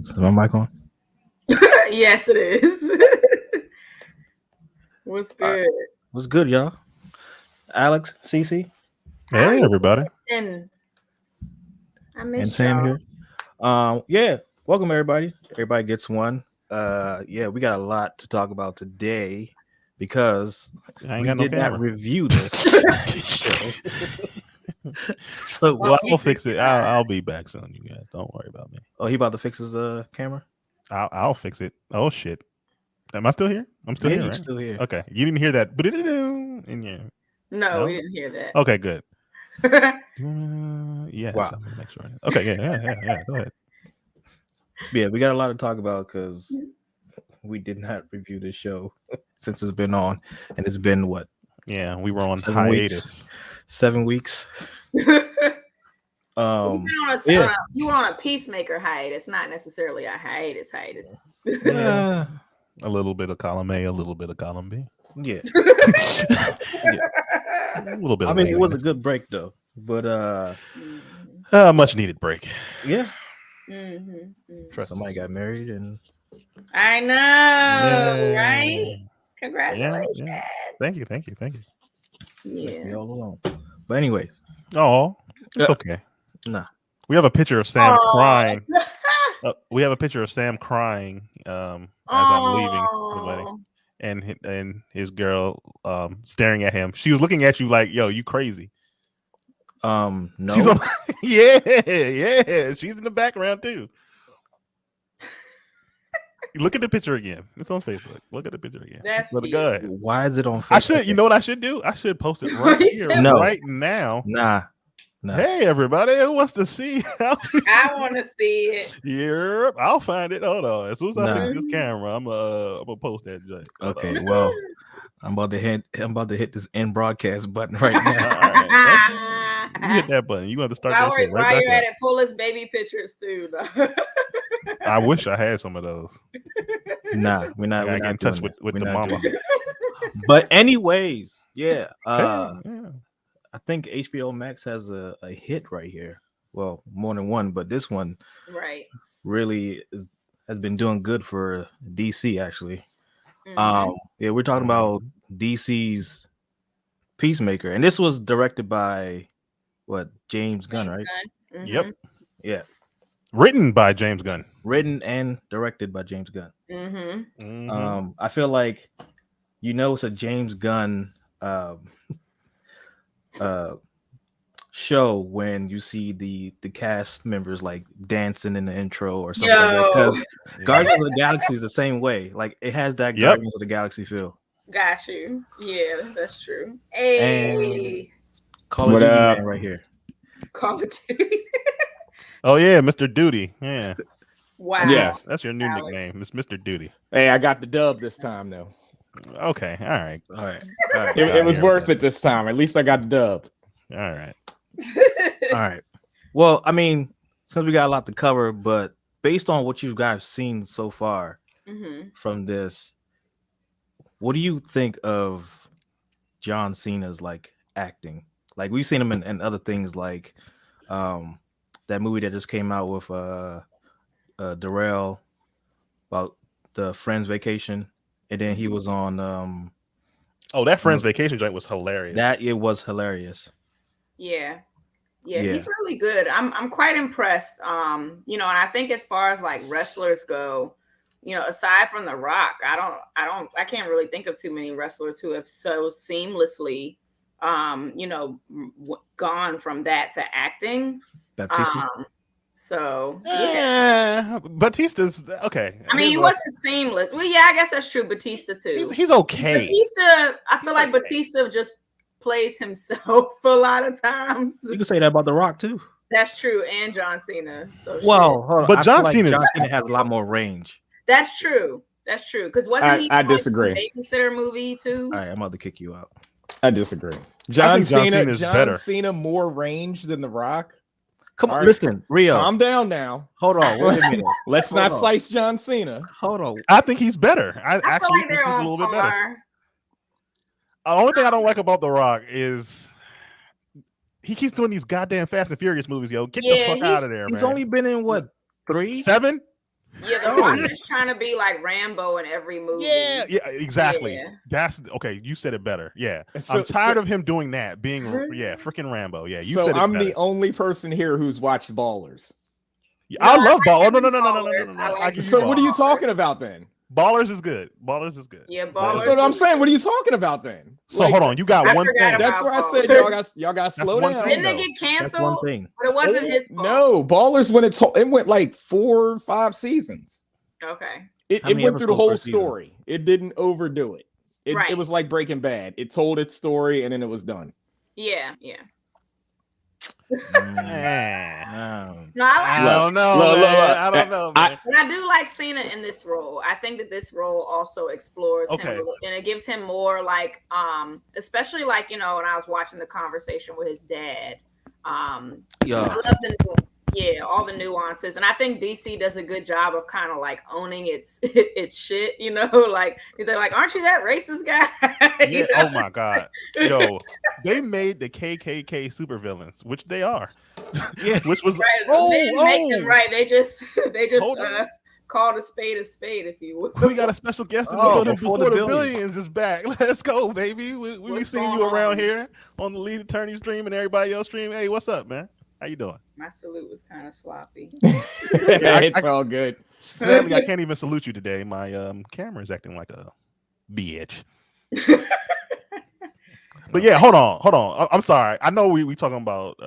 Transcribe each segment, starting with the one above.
Is my mic on? Yes, it is. What's good? What's good, y'all? Alex, Cece, Hey, everybody. And I and missed Sam y'all. here. Yeah, welcome everybody. Everybody gets one. Yeah, we got a lot to talk about today because I ain't we got no did not camera. review this show. So, Well, I'll fix it. I'll be back soon, you guys. Don't worry about me. oh, he about to fix his camera. I'll fix it. Oh shit. Am I still here? I'm still Yeah, here, you're right? still here. Okay. You didn't hear that. And yeah. No, we didn't hear that. Okay, good. Yes, Wow. I'm gonna make sure. Okay, yeah. Go ahead. Yeah, we got a lot to talk about because we did not review this show since it's been on, and it's been what? Yeah, we were on 7 weeks. hiatus. 7 weeks. You were on a Peacemaker hiatus, not necessarily a hiatus. Yeah. A little bit of column A, a little bit of column B. Yeah. A little bit. I mean, it was a good break though, but much needed break. Yeah. Somebody got married, and I know, right? Congratulations. Yeah. Thank you. Yeah. be all alone. But anyways, Oh, it's okay. nah. We have a picture of Sam crying. We have a picture of Sam crying as I'm leaving the wedding, and his girl staring at him. She was looking at you like, "Yo, you crazy?" No. She's on. yeah. She's in the background too. Look at the picture again. It's on Facebook. Look at the picture again. That's go ahead. Why is it on Facebook? I should. You know what I should do? I should post it right here, right now. Nah. Hey, everybody! Who wants to see? I want to see it. Yeah, I'll find it. Hold on. As soon as I fix this camera, I'm gonna post that. Okay. Well, I'm about to hit this end broadcast button right now. Right. You hit that button. You want to start that shit right while back you're up. at it, pull his baby pictures too. I wish I had some of those. Nah, we're not. I get in touch with the mama. But anyways, yeah. Yeah. I think HBO Max has a hit right here. Well, more than one, but this one really has been doing good for DC actually. Yeah, we're talking about DC's Peacemaker, and this was directed by James Gunn, right? Mm-hmm. Yep. Yeah. Written by James Gunn. Written and directed by James Gunn. Mm-hmm. I feel like it's a James Gunn show when you see the cast members like dancing in the intro or something like that, because Guardians of the Galaxy is the same way. Like it has that Guardians of the Galaxy feel. Got you. Yeah, that's true. Hey, Call of Duty man right here. Call of Duty. Oh yeah, Mr. Duty. Yeah. Wow. Yes, that's your new nickname. It's Mr. Duty. Hey, I got the dub this time though. Okay. All right. It was worth it this time. At least I got the dub. All right. All right. Well, I mean, since we got a lot to cover, but based on what you guys seen so far from this, what do you think of John Cena's acting? Like we've seen him in other things, like that movie that just came out with Darrell about the Friends Vacation, and then he was on that Friends Vacation joint was hilarious. It was hilarious. Yeah, he's really good. I'm quite impressed. And I think as far as wrestlers go, aside from The Rock, I can't really think of too many wrestlers who have so seamlessly gone from that to acting. Baptista? Batista's okay. I mean, he wasn't seamless. Well, yeah, I guess that's true. Batista too. He's okay. Batista, I feel like Batista just plays himself a lot of times. You can say that about The Rock too. That's true, and John Cena. So hold on. But John Cena has a lot more range. That's true. Because wasn't he? I disagree. Babysitter movie too. All right, I'm about to kick you out. I disagree. John Cena more range than The Rock. Come on, listen, Rio. Calm down now. Hold on. Wait a minute. Let's not slice John Cena. Hold on. I think he's better. I actually think he's a little bit better. The only thing I don't like about The Rock is he keeps doing these goddamn Fast and Furious movies, yo. Get the fuck out of there, man. He's only been in what, 3? 7? Yeah, The Rock is trying to be like Rambo in every movie. Yeah, exactly. Yeah. That's okay. You said it better. Yeah, I'm tired of him doing that. Being freaking Rambo. Yeah, you said it I'm better. the only person here who's watched Ballers. I love Ballers. No. So what are you talking about then? Ballers is good. Ballers is good. Yeah, Ballers. So I'm saying, what are you talking about then? So hold on, you got one thing. That's why I said y'all got to slow down. Didn't it get canceled? But it wasn't his fault. No, Ballers when it went like 4 or 5 seasons. Okay. It went through the whole story. Season? It didn't overdo it. It was like Breaking Bad. It told its story and then it was done. Yeah. No, I don't know. I don't know. I do like Cena in this role. I think that this role also explores him, and it gives him more like, especially like when I was watching the conversation with his dad. I love all the nuances, and I think DC does a good job of kind of like owning its shit. Like they're like, "Aren't you that racist guy?" Yeah. Oh my god. Yo, they made the KKK supervillains, which they are. Yeah. Which was they didn't make them right. They just called a spade, if you will. We got a special guest in the building before the Billions is back. Let's go, baby. We be seeing you around here on the lead attorney stream and everybody else stream. Hey, what's up, man? How you doing? My salute was kind of sloppy. It's all good. Sadly, I can't even salute you today. My camera is acting like a bitch. But yeah, hold on. I'm sorry. I know we talking about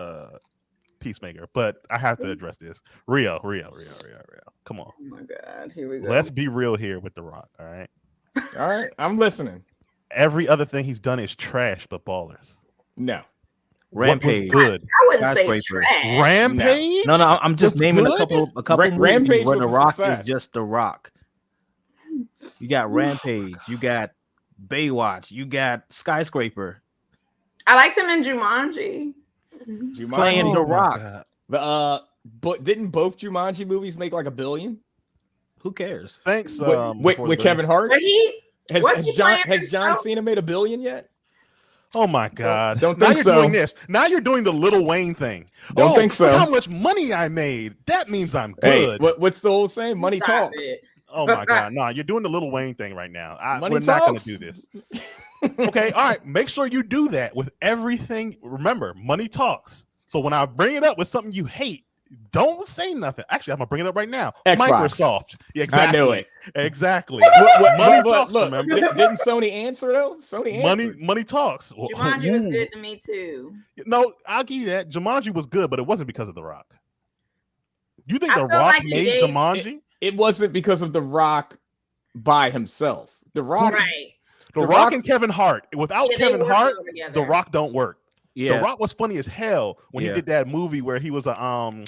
Peacemaker, but I have to address this. Rio. Come on. Oh my god, here we go. Let's be real here with The Rock. All right. I'm listening. Every other thing he's done is trash, but Ballers. No. Rampage. Good. I wouldn't say trash. Rampage? No, I'm just naming a couple Rampage where The Rock success. is just The Rock. You got Rampage, you got Baywatch, you got Skyscraper. I liked him in Jumanji. Playing The Rock. But didn't both Jumanji movies make like $1 billion? Who cares? Thanks. With Kevin Hart. But has John Cena made $1 billion yet? Oh my God! Don't think so. Now you're doing this. Now you're doing the Lil Wayne thing. Don't think so. Look how much money I made? That means I'm good. Hey, what's the old saying? Money talks. Oh my God! No, you're doing the Lil Wayne thing right now. We're talks. not going to do this. Okay, all right. Make sure you do that with everything. Remember, money talks. So when I bring it up with something you hate, don't say nothing. Actually, I'm gonna bring it up right now. Xbox. Microsoft. Yeah, exactly. I knew it. Exactly. Money talks. Remember? Didn't Sony answer though? Sony answered. Money talks. Jumanji was good to me too. No, I'll give you that. Jumanji was good, but it wasn't because of The Rock. You think The Rock like made Jumanji? It wasn't because of The Rock by himself. The Rock, right? The Rock and Kevin Hart. Without Kevin Hart, The Rock don't work. Yeah. The Rock was funny as hell when he did that movie where he was an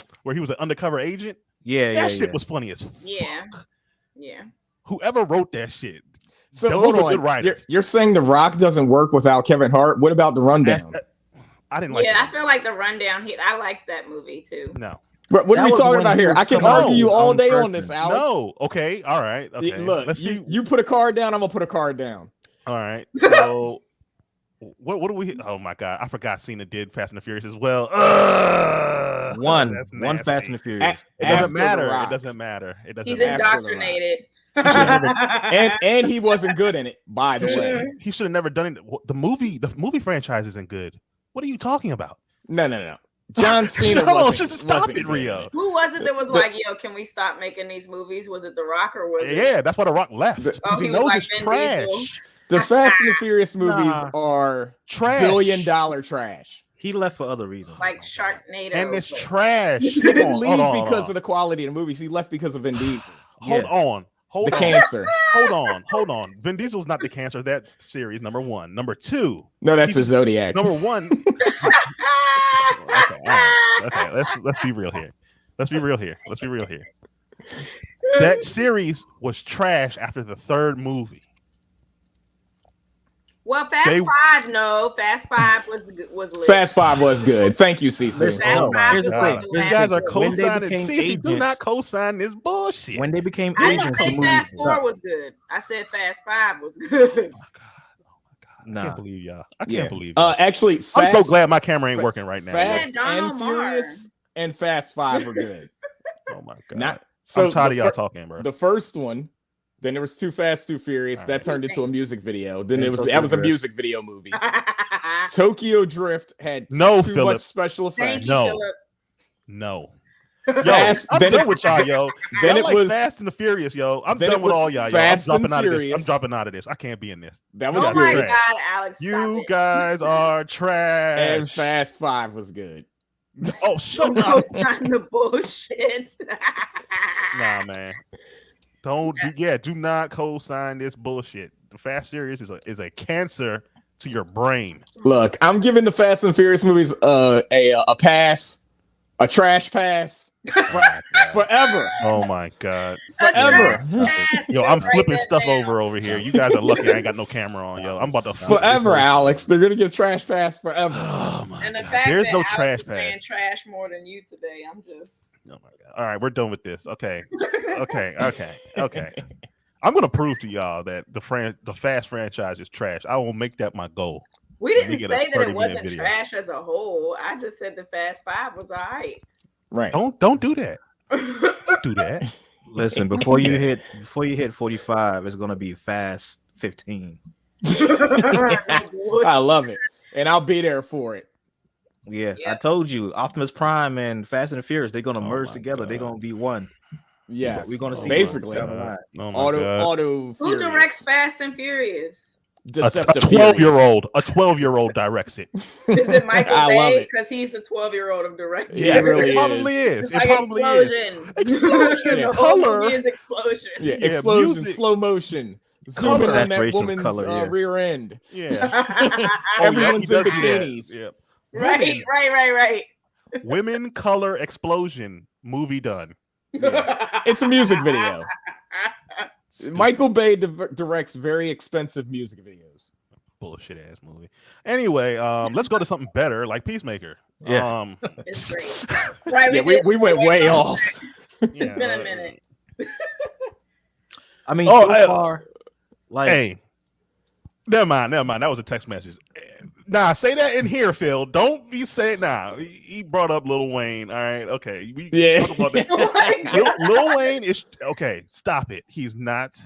undercover agent. That shit was funny as fuck. Yeah. Whoever wrote that shit. So hold on. Good writers. You're saying The Rock doesn't work without Kevin Hart? What about The Rundown? I didn't like it. I feel like The Rundown. I liked that movie too. No. What are we talking about here? I can argue you all day on this, Alex. No. Okay. All right. Okay. Look, let's see. You put a card down, I'm gonna put a card down. All right. So what do we? Oh my God! I forgot Cena did Fast and the Furious as well. One Fast and the Furious. It doesn't matter. It doesn't matter. It doesn't. He's indoctrinated. and he wasn't good in it. By the way, he should have never done it. The movie franchise isn't good. What are you talking about? No. John Cena. Just stop it, Rio. Who was it that was like, yo, can we stop making these movies? Was it The Rock or was it? Yeah, that's why The Rock left. Because he knows like it's trash. The Fast and the Furious movies are trash. $1 billion trash. He left for other reasons. Like Sharknado. And it's trash. He didn't leave because of the quality of the movies. He left because of Vin Diesel. Hold on. The cancer. Hold on. Vin Diesel's not the cancer of that series, number one. Number two. No, that's a Zodiac. Number one. Okay. Let's be real here. Let's be real here. That series was trash after the third movie. Well, Fast 5 was lit. Fast 5 was good. Thank you, CC. Here's the thing. You guys are co-signing. CC, do not co-sign this bullshit. When they became I agents, didn't say Fast 4 was good. I said Fast 5 was good. Oh my God. Nah. I can't believe y'all. Y'all. Actually, I'm so glad my camera ain't working right now. Fast and Furious and Fast 5 are good. Oh my God. So I'm tired of y'all talking, bro. The first one, then there was Too Fast, Too Furious. That turned into a music video. Then that was a music video movie. Tokyo Drift had too much special effects. No. Yo, I'm done with y'all, yo. Then it was Fast and the Furious, yo. I'm done with all y'all, yo. I'm dropping out of this. I'm dropping out of this. I can't be in this. That was good. Oh my God, Alex! You guys are trash. And Fast 5 was good. Oh, shut up! Sign the bullshit. Nah, man. Do not co-sign this bullshit. The Fast Series is a cancer to your brain. Look, I'm giving the Fast and Furious movies a pass, a trash pass. Forever. Oh my God. Forever. Yo, I'm flipping stuff over here. You guys are lucky I ain't got no camera on, yo. I'm about to forever, Alex. They're gonna get trash pass forever. Oh my and the God. fact There's that no Alex trash is pass. saying trash more than you today, I'm just. Oh my God. All right, we're done with this. Okay. I'm gonna prove to y'all that the Fast franchise is trash. I will make that my goal. We didn't say that it wasn't trash as a whole. I just said the Fast 5 was all right. Right. Don't do that. Don't do that. Listen, before you hit 45, it's gonna be Fast 15. I love it, and I'll be there for it. Yeah, I told you, Optimus Prime and Fast and the Furious, they're gonna merge together. They're gonna be one. Yeah, we're gonna see basically auto. Who directs Fast and Furious? A 12-year-old. A 12-year-old directs it. Is it Michael Bay? Because he's the 12-year-old of directing. Yeah, it really probably is. It probably explosion. Explosion. The whole movie is explosion. Yeah, explosion, slow motion. Zooming on that woman's rear end. Yeah. Everyone's in bikinis. Yeah. Right. Women color explosion. Movie done. Yeah. It's a music video. Michael Bay directs very expensive music videos. Bullshit ass movie. Anyway, let's go to something better like Peacemaker. Yeah. It's great. Right, yeah, we went way off. It's been a minute. I mean, so far, like, hey, never mind. That was a text message. Nah, say that in here, Phil. Don't be saying he brought up Lil Wayne. All right, okay. Talk about that. Lil Wayne is okay. Stop it. He's not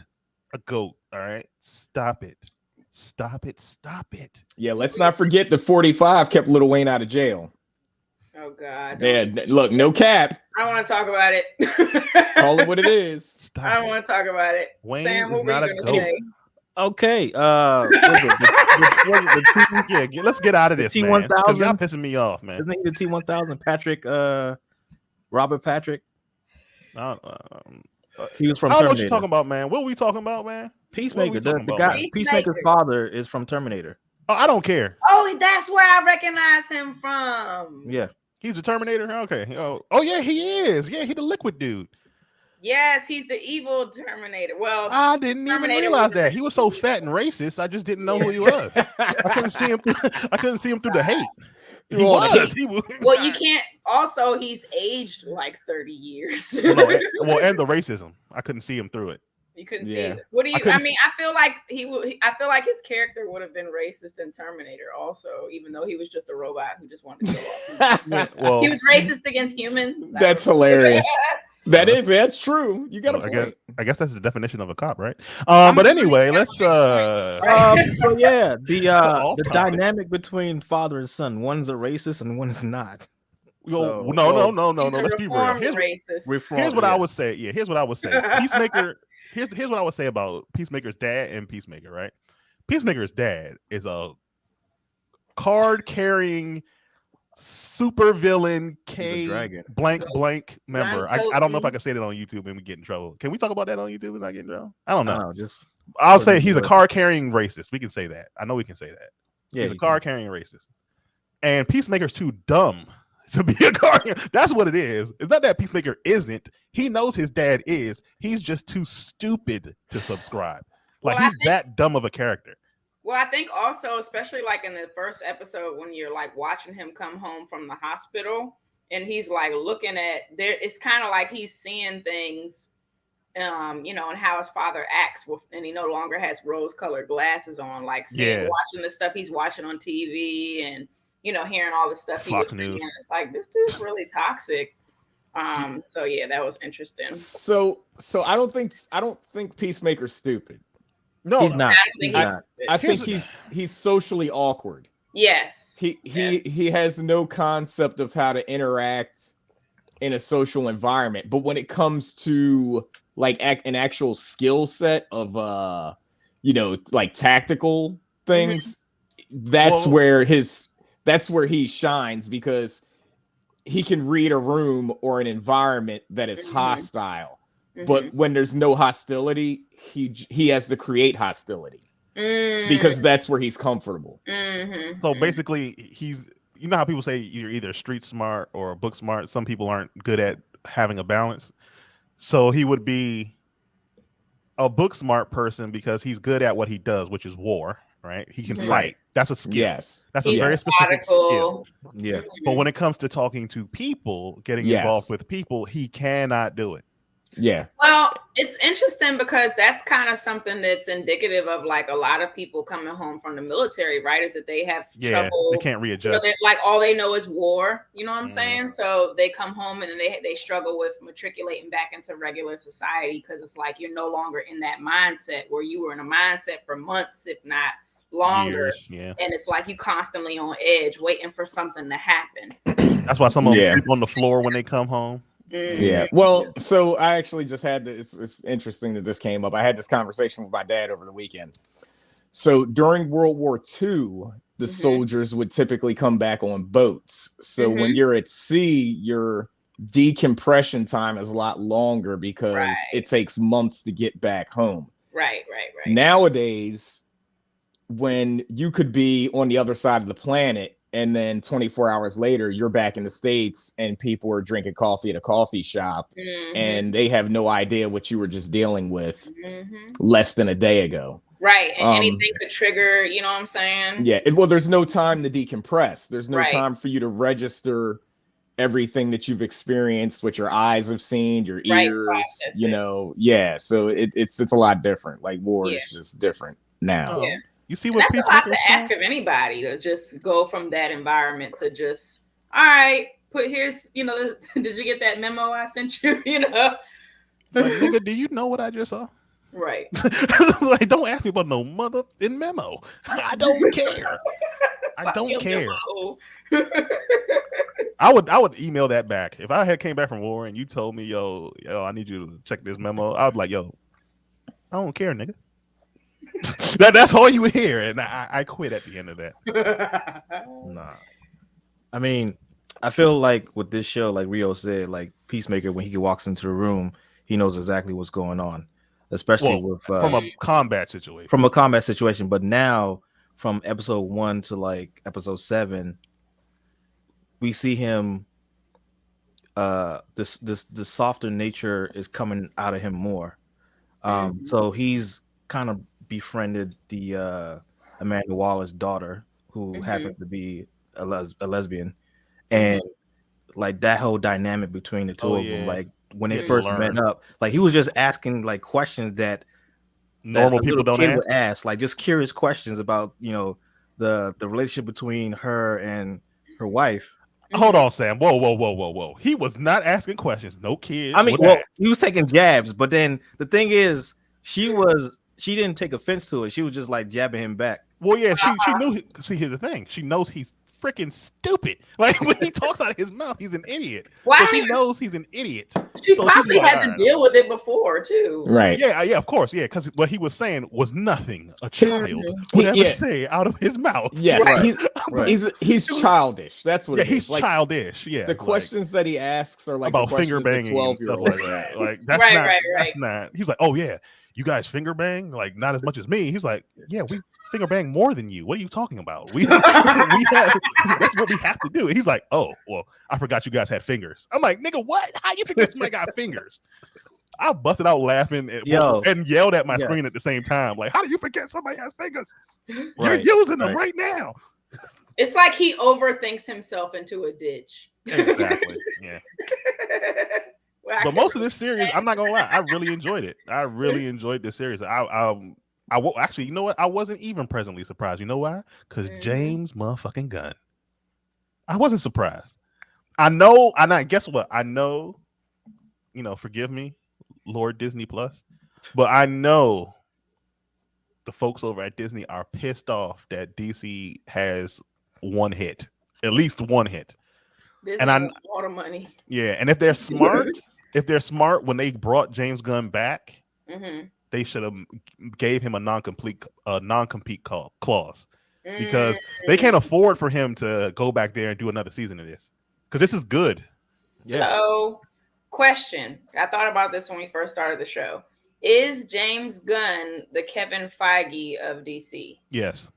a goat. All right, stop it. Yeah, let's not forget the 45 kept Lil Wayne out of jail. Oh God. Yeah, look, no cap. I want to talk about it. Call it what it is. I don't want to talk about it. Wayne Sam, is not a goat. Okay. Let's get out of this, man. Because y'all pissing me off, man. Isn't he the T1000 Patrick? Robert Patrick. He was from. I don't know Terminator. what you're talking about, man. What are we talking about, man? Peacemaker. The guy. Peacemaker's father is from Terminator. Oh, I don't care. Oh, that's where I recognize him from. Yeah, he's a Terminator. Okay. Oh yeah, he is. Yeah, he the liquid dude. Yes, he's the evil Terminator. Well, I didn't even realize that he was so fat and racist. I just didn't know who he was. I couldn't see him. I couldn't see him through the hate. He was. Well, you can't. Also, he's aged like 30 years. and the racism. I couldn't see him through it. You couldn't see it. What do you? I mean, I feel like I feel like his character would have been racist in Terminator, also, even though he was just a robot who just wanted to kill all. He was racist against humans. That's hilarious. That's true. You got a point. I guess that's the definition of a cop, right? But anyway, let's so yeah, the dynamic between father and son. One's a racist and one's not. No. Let's be real. Here's what I would say. Yeah, here's what I would say. Peacemaker. Here's what I would say about Peacemaker's dad and Peacemaker. Right, Peacemaker's dad is a card-carrying super villain blank member. I don't know if I can say that on YouTube and we get in trouble. Can we talk about that on YouTube and not get in trouble? I don't know. I'll say he's a card-carrying racist. We can say that. I know we can say that. Yeah, he's a card-carrying racist. And Peacemaker's too dumb to be a card. That's what it is. It's not that Peacemaker isn't. He knows his dad is. He's just too stupid to subscribe. Like, he's that dumb of a character. Well, I think also, especially like in the first episode, when you're like watching him come home from the hospital and he's like looking at there, it's kind of like he's seeing things, and how his father acts and he no longer has rose-colored glasses on, like watching the stuff he's watching on TV and hearing all the stuff he was saying. It's like, this dude's really toxic. So yeah, that was interesting. So I don't think Peacemaker's stupid. No, he's not. I think he's socially awkward. Yes. He has no concept of how to interact in a social environment. But when it comes to like an actual skill set of like tactical things, that's where he shines, because he can read a room or an environment that is hostile. But when there's no hostility, he has to create hostility because that's where he's comfortable. So basically, you know how people say you're either street smart or book smart. Some people aren't good at having a balance. So he would be a book smart person because he's good at what he does, which is war. Right? He can fight. That's a skill. Yes, that's a very specific skill. Yeah. But when it comes to talking to people, getting involved with people, he cannot do it. Yeah. Well, it's interesting because that's kind of something that's indicative of like a lot of people coming home from the military, right? Is that they have trouble. They can't readjust. Like all they know is war. You know what I'm saying? So they come home and they struggle with matriculating back into regular society because it's like you're no longer in that mindset where you were in a mindset for months, if not longer. Years, yeah. And it's like you constantly on edge, waiting for something to happen. That's why some of them sleep on the floor when they come home. Yeah. Well, so I actually just had this. It's interesting that this came up. I had this conversation with my dad over the weekend. So during World War II, the soldiers would typically come back on boats. So when you're at sea, your decompression time is a lot longer because it takes months to get back home. Right. Nowadays, when you could be on the other side of the planet, and then 24 hours later, you're back in the States and people are drinking coffee at a coffee shop and they have no idea what you were just dealing with less than a day ago. Right. And anything could trigger, you know what I'm saying? Yeah. Well, there's no time to decompress. There's no time for you to register everything that you've experienced, what your eyes have seen, your ears, Yeah. So it's a lot different. Like war is just different now. Yeah. You see what that's a lot to ask of anybody to just go from that environment to just, all right, here's, did you get that memo I sent you? Like, nigga, do you know what I just saw? Right. Like, don't ask me about no mother in memo. I don't care. I don't care. I would email that back. If I had came back from war and you told me, yo, I need you to check this memo, I would be like, yo, I don't care, nigga. That's all you hear, and I quit at the end of that. Nah, I mean, I feel like with this show, like Rio said, like Peacemaker, when he walks into the room, he knows exactly what's going on, especially from a combat situation. From a combat situation, but now from episode 1 to like episode 7, we see him. This softer nature is coming out of him more. So he's kind of befriended the Amanda Waller's daughter, who happens to be a lesbian, and like that whole dynamic between the two of them, like when they first met up, like he was just asking like questions that normal people don't ask, like just curious questions about the relationship between her and her wife. Hold on, Sam. Whoa. He was not asking questions. No kids. I mean, he was taking jabs, but then the thing is, she didn't take offense to it. She was just like jabbing him back. Well, yeah, she knew. See, here's the thing. She knows he's freaking stupid. Like when he talks out of his mouth, he's an idiot. So she knows he's an idiot. She's probably had to deal with it before too. Right. Yeah, of course. Yeah, because what he was saying was nothing a child would ever say out of his mouth. Yes, he's childish. That's what it is. He's like, childish. Yeah. The questions that he asks are like about finger banging 12-year-old. Like that's not. He's like, oh yeah, you guys finger bang, like not as much as me. He's like, yeah, we finger bang more than you. What are you talking about? That's what we have to do. And he's like, oh, well, I forgot you guys had fingers. I'm like, nigga, what? How you think somebody got fingers? I busted out laughing and yelled at my screen at the same time. Like, how do you forget somebody has fingers? You're using them right now. It's like he overthinks himself into a ditch. Exactly. Yeah. But most of this series, I'm not gonna lie, I really enjoyed it. I really enjoyed this series. Actually, you know what? I wasn't even presently surprised. You know why? Because James motherfucking Gunn. I wasn't surprised. I know, and guess what? I know forgive me, Lord Disney Plus, but I know the folks over at Disney are pissed off that DC has one hit, at least one hit. Disney And I wants all the money. Yeah, and if they're smart, when they brought James Gunn back, they should have gave him a non-compete clause because they can't afford for him to go back there and do another season of this because this is good. So, question: I thought about this when we first started the show. Is James Gunn the Kevin Feige of DC? Yes.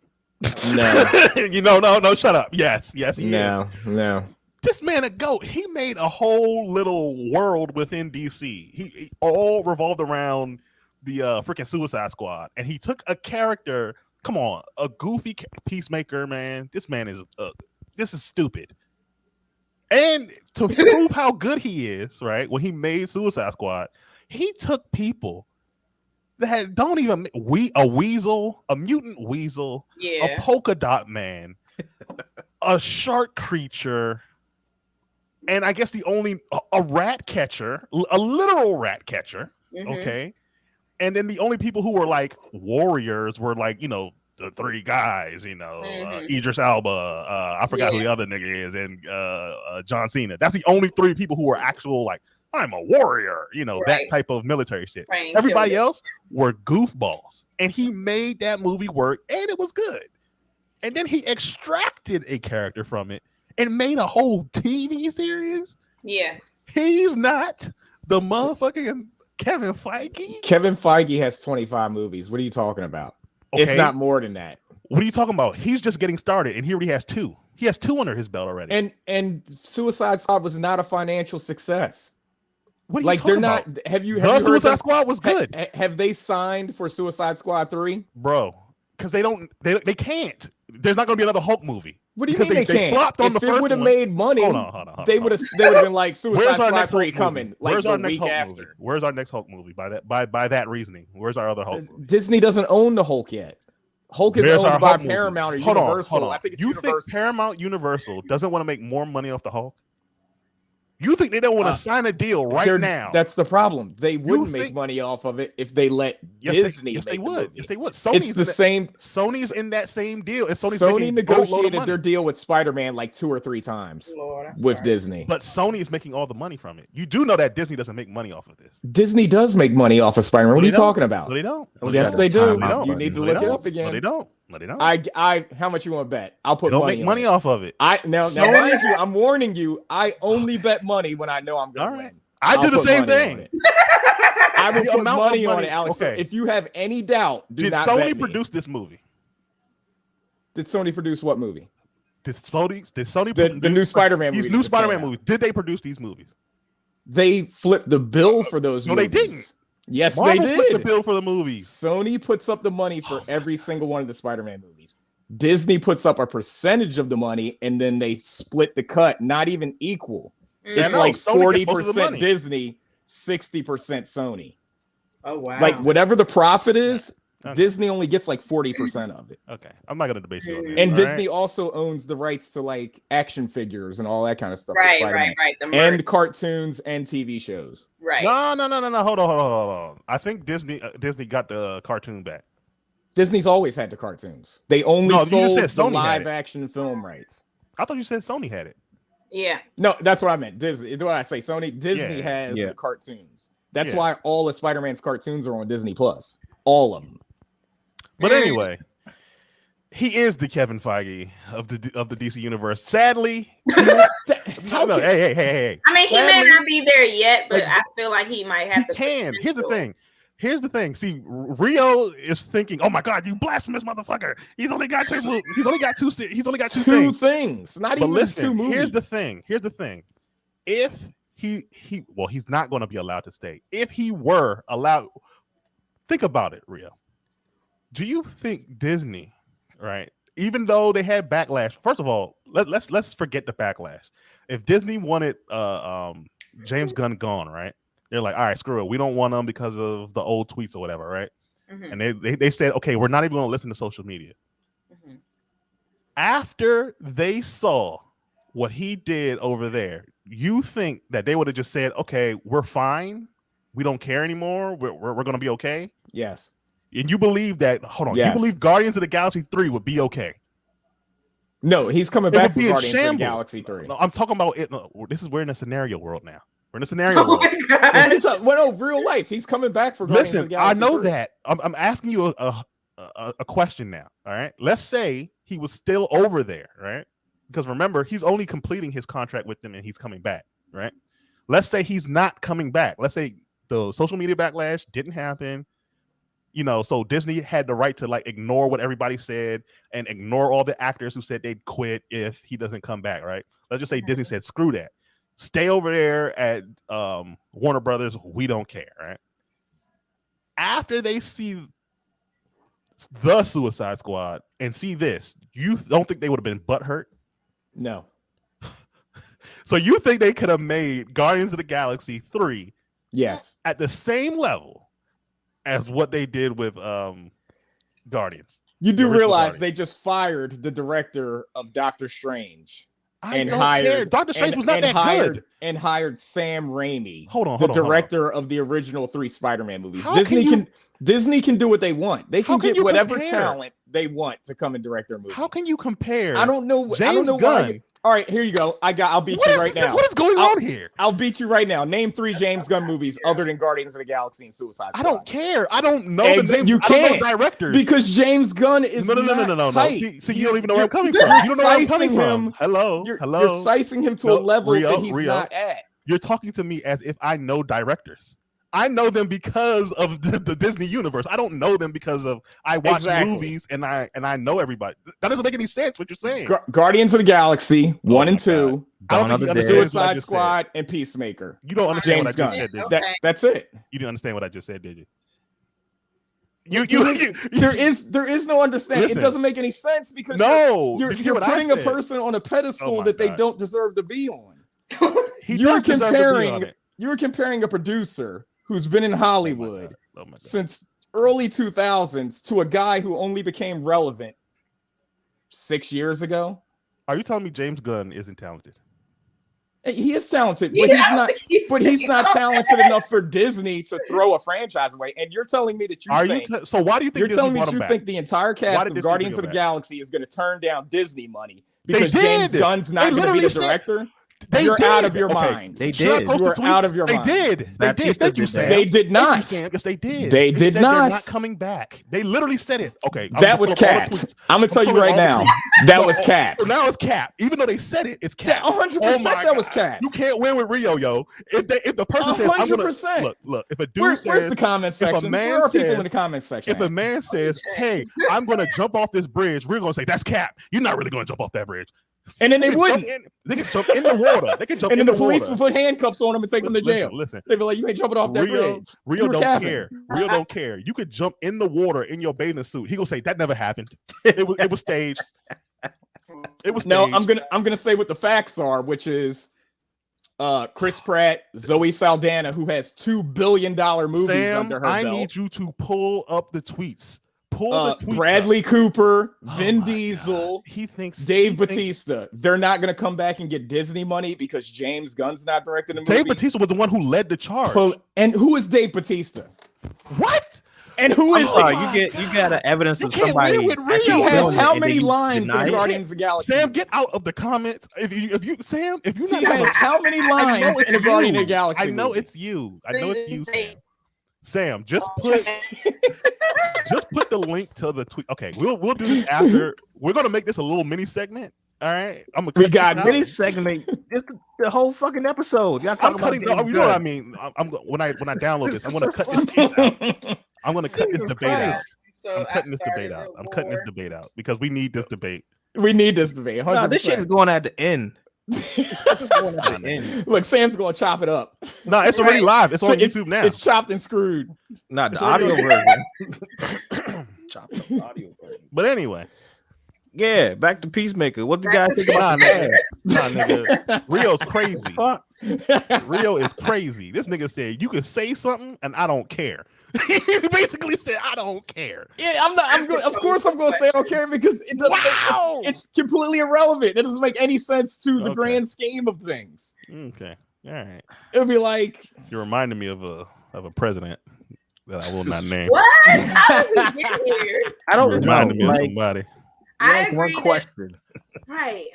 No. No, shut up. Yes, he is. No. This man a goat. He made a whole little world within DC. He all revolved around the freaking Suicide Squad, and he took a character. Come on, a goofy Peacemaker, man. This man is this is stupid. And to prove how good he is, right? When he made Suicide Squad, he took people that don't even a weasel, a mutant weasel, a polka dot man, a shark creature. And I guess a rat catcher, a literal rat catcher, okay? And then the only people who were like warriors were like, the three guys, Idris Elba, I forgot who the other nigga is, and John Cena. That's the only three people who were actual, like, I'm a warrior, that type of military shit. Everybody else were goofballs. And he made that movie work, and it was good. And then he extracted a character from it and made a whole TV series? Yeah. He's not the motherfucking Kevin Feige? Kevin Feige has 25 movies. What are you talking about? Okay. If not more than that. What are you talking about? He's just getting started, and he already has 2. He has 2 under his belt already. And Suicide Squad was not a financial success. What are you talking about? Have you heard Suicide Squad was good. Have they signed for Suicide Squad 3? Bro, because they can't. There's not going to be another Hulk movie. What do you mean they can't? If it would have made money, hold on. They would have been like Suicide Squad 3 coming like the week after. Where's our next Hulk movie? By that reasoning, where's our other Hulk movie? Disney doesn't own the Hulk yet. Hulk is owned by Paramount or Universal. Hold on. I think it's you Universal. Think Paramount Universal doesn't want to make more money off the Hulk? You think they don't want to sign a deal now? That's the problem. They wouldn't make money off of it if they let Disney. Yes, they would. Yes, they would. It's the same. Sony's in that same deal. And Sony negotiated their deal with Spider-Man like 2 or 3 times with Disney. But Sony is making all the money from it. You do know that Disney doesn't make money off of this. Disney does make money off of Spider-Man. What are you talking about? No, they don't. Yes, they do. You need to look it up again. No, they don't. How much you want to bet? I'll put money off of it. Now mind you, I'm warning you. I only bet money when I know I'm going to win. I do the same thing. I will put money on it, Alex. Okay. If you have any doubt, did Sony produce this movie? Did Sony produce what movie? Did Sony the new Spider-Man movie? These new Spider-Man movies. Did they produce these movies? They flipped the bill for those movies. No, they didn't. Yes, Marvel they did. Flipped the bill for the movies. Sony puts up the money for every single one of the Spider-Man movies. Disney puts up a percentage of the money, and then they split the cut, not even equal. It's like 40% Disney, 60% Sony. Oh, wow. Like whatever the profit is, Disney only gets like 40% of it. Okay. I'm not going to debate you on that. And Disney also owns the rights to like action figures and all that kind of stuff. Right. And cartoons and TV shows. Right. No. Hold on. I think Disney got the cartoon back. Disney's always had the cartoons. They only sold the live action film rights. I thought you said Sony had it. Yeah. No, that's what I meant. Disney. Do I say Sony? Disney has the cartoons. That's why all of Spider-Man's cartoons are on Disney Plus. All of them. But anyway, he is the Kevin Feige of the DC universe. Sadly, hey. I mean, he may not be there yet, but I feel like he might have. Here's the thing. See, Rio is thinking, "Oh my God, you blasphemous motherfucker! He's only got 2. He's only got 2 things. Not even 2 movies." Here's the thing. If he's not going to be allowed to stay. If he were allowed, think about it, Rio. Do you think Disney, right? Even though they had backlash, first of all, let's forget the backlash. If Disney wanted James Gunn gone, right? They're like, all right, screw it. We don't want him because of the old tweets or whatever, right? Mm-hmm. And they said, okay, we're not even going to listen to social media. Mm-hmm. After they saw what he did over there, you think that they would have just said, "Okay, we're fine. We don't care anymore. We're going to be okay." Yes. And you believe that? Hold on. Yes. You believe Guardians of the Galaxy 3 would be okay? No, he's coming back for Guardians of the Galaxy 3. No, I'm talking about it. No, we're in a scenario world now. We're in a scenario world. Well, no, real life. He's coming back for Guardians of the Galaxy 3. I know that. I'm asking you a question now. All right. Let's say he was still over there, right? Because remember, he's only completing his contract with them and he's coming back, right? Let's say he's not coming back. Let's say the social media backlash didn't happen. So Disney had the right to like ignore what everybody said and ignore all the actors who said they'd quit if he doesn't come back, right? Let's just say Disney said, screw that. Stay over there at Warner Brothers. We don't care, right? After they see the Suicide Squad and see this, you don't think they would have been butthurt? No. So you think they could have made Guardians of the Galaxy 3 at the same level as what they did with Guardians? You do realize they just fired the director of Doctor Strange. Doctor Strange was not that good. And hired Sam Raimi, the director of the original 3 Spider-Man movies. Disney can do what they want. They can get whatever talent they want to come and direct their movie. How can you compare? I don't know. James Gunn. Why. All right, here you go. I'll beat you right now. What is going on here? I'll beat you right now. Name 3 James Gunn movies other than Guardians of the Galaxy and Suicide Squad. I don't care. I don't know the names. You can't. Directors. Because James Gunn is no. See, you don't even know where I'm coming from. You don't know where I'm coming from. Hello. You're sizing him to a level that he's not at. You're talking to me as if I know directors. I know them because of the Disney universe. I don't know them because of I watch movies and I know everybody. That doesn't make any sense what you're saying. Guardians of the Galaxy 1 and 2, Suicide Squad, and Peacemaker. You don't understand what I just said, did you? That's it. You didn't understand what I just said, did you? There is no understanding. Listen, it doesn't make any sense because you're putting a person on a pedestal that they don't deserve to be on. You're comparing a producer who's been in Hollywood since early 2000s to a guy who only became relevant 6 years ago. Are you telling me James Gunn isn't talented? He is talented, but he's not talented enough for Disney to throw a franchise away. And you're telling me that so why do you think you're telling me that you think the entire cast of Guardians of the Galaxy is going to turn down Disney money because James Gunn's not going to be the director? You're out of your mind. They did. You were out of your mind. They did. Thank you, Sam. They did not. Yes, they did. They did not. They're not coming back. They literally said it. Okay. That was cap. I'm going to tell you right now. That was cap. Now it's cap. Even though they said it, it's cap. 100% that was cap. You can't win with Rio, yo. If the person says, 100%. Look, if a dude says, where's the comment section? Where are people in the comment section? If a man says, hey, I'm going to jump off this bridge, we're going to say, that's cap. You're not really going to jump off that bridge. And then they wouldn't. They can jump in the water. They can jump and in then the police water. would put handcuffs on them and take them to jail. Listen. They'd be like, you ain't jumping off that bridge. Rio don't care. Rio don't care. You could jump in the water in your bathing suit. He gonna say that never happened. It was staged. It was staged. No, I'm gonna say what the facts are, which is Chris Pratt, Zoe Saldana, who has $2 billion movies under her belt. I need you to pull up the tweets. Bradley Cooper, Vin Diesel, he thinks Dave Bautista. They're not going to come back and get Disney money because James Gunn's not directing the movie. Dave Bautista was the one who led the charge. And who is Dave Bautista? What? And who is you got evidence of somebody. He has how many lines in Guardians of the Galaxy? Sam, get out of the comments. If you not, he has how many lines in Guardians of the Galaxy? I know it's you. Sam. Sam, just put the link to the tweet. Okay, we'll do this after. We're gonna make this a little mini segment. All right, we got mini segment. It's the whole fucking episode. Y'all talking about you know what I mean? I'm when I download this, I'm gonna cut this piece out. I'm gonna cut this debate out. I'm cutting this debate out because we need this debate. We need this debate. 100%. No, this shit is going at the end. Look, Sam's gonna chop it up. No, it's already live. It's on YouTube now. It's chopped and screwed. Not the audio version. Chopped up audio version. But anyway, yeah, back to Peacemaker. What do you guys think about that? Nah, nigga, Rio's crazy. Rio is crazy. This nigga said you can say something and I don't care. He basically said I don't care. Yeah, I'm good. Of course, I'm going to say I don't care because it doesn't. Wow! It's completely irrelevant. It doesn't make any sense to the grand scheme of things. Okay, all right. It would be like you're reminding me of a president that I will not name. What? How did we get here? I don't reminding know. me of somebody. I agree. One question. Right.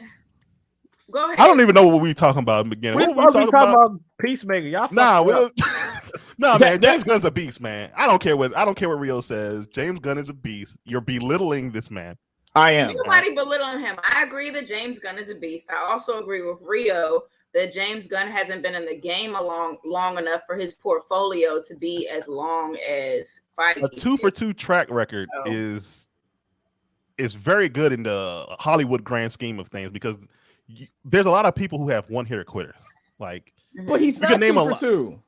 Go ahead. I don't even know what we were talking about in the beginning. What were we talking about? Peacemaker. Y'all. Nah, man. James Gunn's a beast, man. I don't care what Rio says. James Gunn is a beast. You're belittling this man. I am. Nobody belittling him. I agree that James Gunn is a beast. I also agree with Rio that James Gunn hasn't been in the game long enough for his portfolio to be as long as fighting. A 2-for-2 track record is very good in the Hollywood grand scheme of things because there's a lot of people who have one-hitter quitters. Like, but he's not 2-for-2.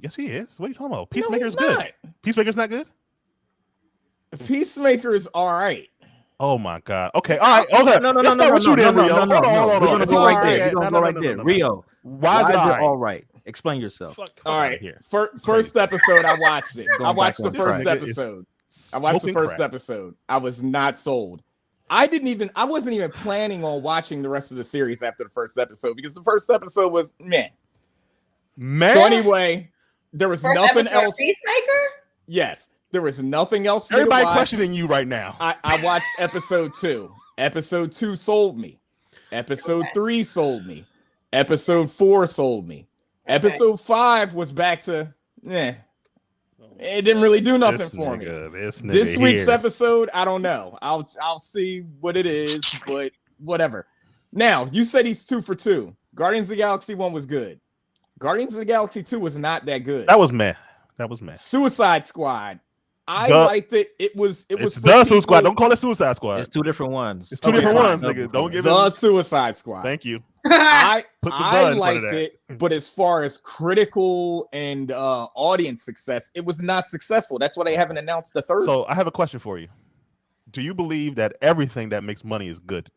Yes, he is. What are you talking about? Peacemaker's good. Peacemaker's not good? Peacemaker is all right. Oh my God. Okay. All right. Okay. Let's start with you then, Rio. Hold on. We're gonna go right there. We're gonna go right there. Rio, why is it all right? Explain yourself. All right. First episode, I watched it. I watched the first episode. I was not sold. I wasn't even planning on watching the rest of the series after the first episode because the first episode was meh. So anyway, there was nothing else. Peacemaker? Yes. There was nothing else for everybody questioning you right now. I watched episode 2. Episode 2 sold me. Episode 3 sold me. Episode 4 sold me. Episode 5 was back to It didn't really do nothing for me. This week's episode, I don't know. I'll see what it is, but whatever. Now, you said he's 2-for-2. Guardians of the Galaxy 1 was good. Guardians of the Galaxy 2 was not that good. That was meh. Suicide Squad. I liked it. It was the Suicide Squad. Don't call it Suicide Squad. It's two different ones. It's two different ones, nigga. Don't give it the Suicide Squad. Thank you. I liked it, but as far as critical and audience success, it was not successful. That's why they haven't announced the third. So I have a question for you. Do you believe that everything that makes money is good?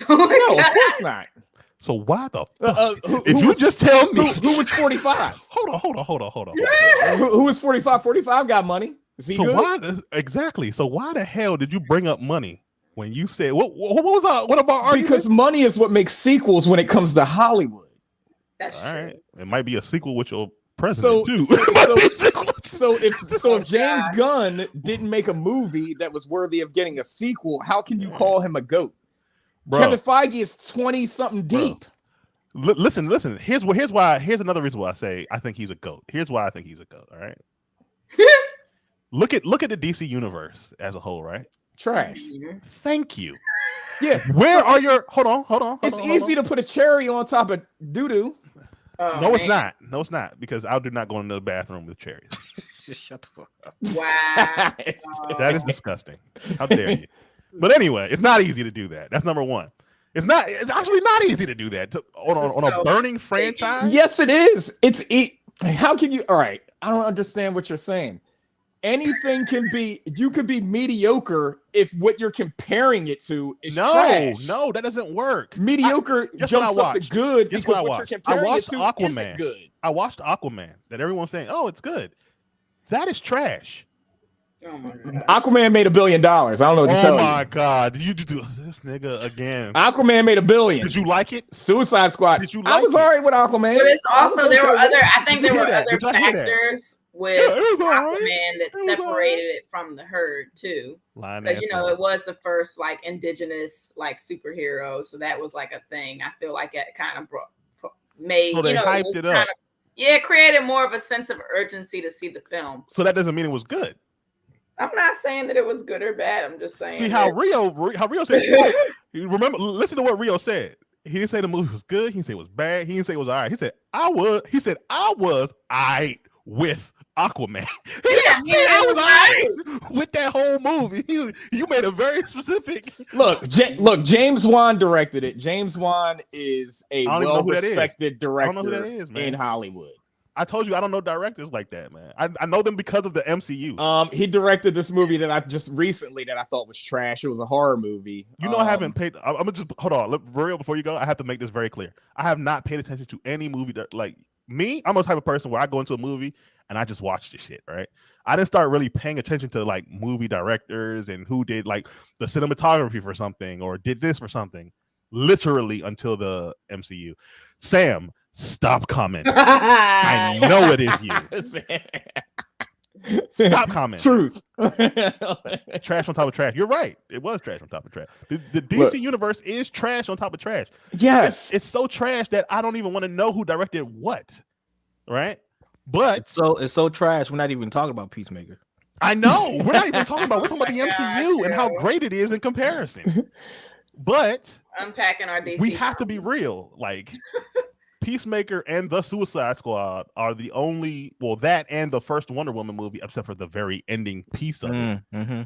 No, of course not. So why the fuck? Did you just tell me who was 45? Hold on. Who was 45? 45 got money. Is he good? Why exactly? So why the hell did you bring up money when you said what was one of our arguments? Because money is what makes sequels when it comes to Hollywood. That's all true. right. It might be a sequel with your president too. So if James Gunn didn't make a movie that was worthy of getting a sequel, how can you call him a GOAT? Bro, Kevin Feige is 20-something deep. Listen. Here's another reason why I say I think he's a GOAT. Here's why I think he's a GOAT. All right. Look at the DC universe as a whole, right? Trash. Thank you. Yeah. Where are your hold on. It's easy to put a cherry on top of doo-doo. No, it's not. No, it's not. Because I do not go into the bathroom with cherries. Just shut the fuck up. Wow. That is disgusting. How dare you? But anyway, it's not easy to do that. That's number one. It's actually not easy to do that on a burning franchise. Yes, it is. How can you? All right, I don't understand what you're saying. Anything can be. You could be mediocre if what you're comparing it to is trash. No, that doesn't work. Mediocre jumps up to good because what you're comparing it to Aquaman. Isn't good. I watched Aquaman. That everyone's saying, "Oh, it's good." That is trash. Oh my God. Aquaman made $1 billion. I don't know what to tell you. Oh my God! You do this nigga again. Aquaman made $1 billion. Did you like it? Suicide Squad. Did you like I was alright with Aquaman. But it's also there were other. I think there were other Did I hear that? factors with Aquaman that separated it from the herd too. Because it was the first like indigenous like superhero, so that was like a thing. I feel like it kind of made they hyped it up. It created more of a sense of urgency to see the film. So that doesn't mean it was good. I'm not saying that it was good or bad. I'm just saying. See how Rio said. Remember, listen to what Rio said. He didn't say the movie was good. He didn't say it was bad. He didn't say it was all right. He said I was. He said I was all right with Aquaman. He didn't say I was all right with that whole movie. You made a very specific. Look, James Wan directed it. James Wan is a well-respected director in Hollywood. I told you I don't know directors like that, man. I know them because of the MCU. He directed this movie that I just recently that I thought was trash. It was a horror movie. You know, I haven't paid. I'm gonna just hold on. Look, real before you go, I have to make this very clear. I have not paid attention to any movie that, like me. I'm the type of person where I go into a movie and I just watch the shit. Right? I didn't start really paying attention to like movie directors and who did like the cinematography for something or did this for something, literally until the MCU. Sam, stop commenting. I know it is you. Stop commenting. Truth. Trash on top of trash. You're right. It was trash on top of trash. The DC universe is trash on top of trash. Yes. It's so trash that I don't even want to know who directed what. Right? But it's so trash. We're not even talking about Peacemaker. I know. We're not even talking about. We're talking about the MCU and how great it is in comparison. But unpacking our DC. We have to be real. Like Peacemaker and the Suicide Squad are the only, well, that and the first Wonder Woman movie, except for the very ending piece of it. Mm-hmm.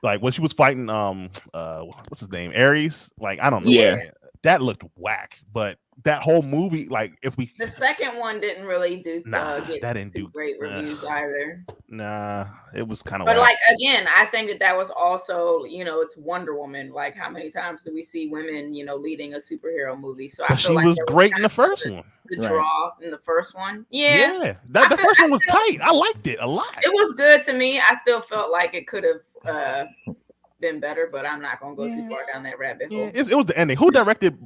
Like when she was fighting, what's his name, Ares? Like I don't know. Yeah, that looked whack. But that whole movie, like the second one didn't really do that didn't do great reviews either. Nah, it was kind of. But like again, I think that was also, it's Wonder Woman. Like how many times do we see women, leading a superhero movie? So I feel like she was great in the first one. The draw in the first one, the first one was tight. I liked it a lot. It was good to me. I still felt like it could have been better, but I'm not gonna go too far down that rabbit hole. It was the ending. Who directed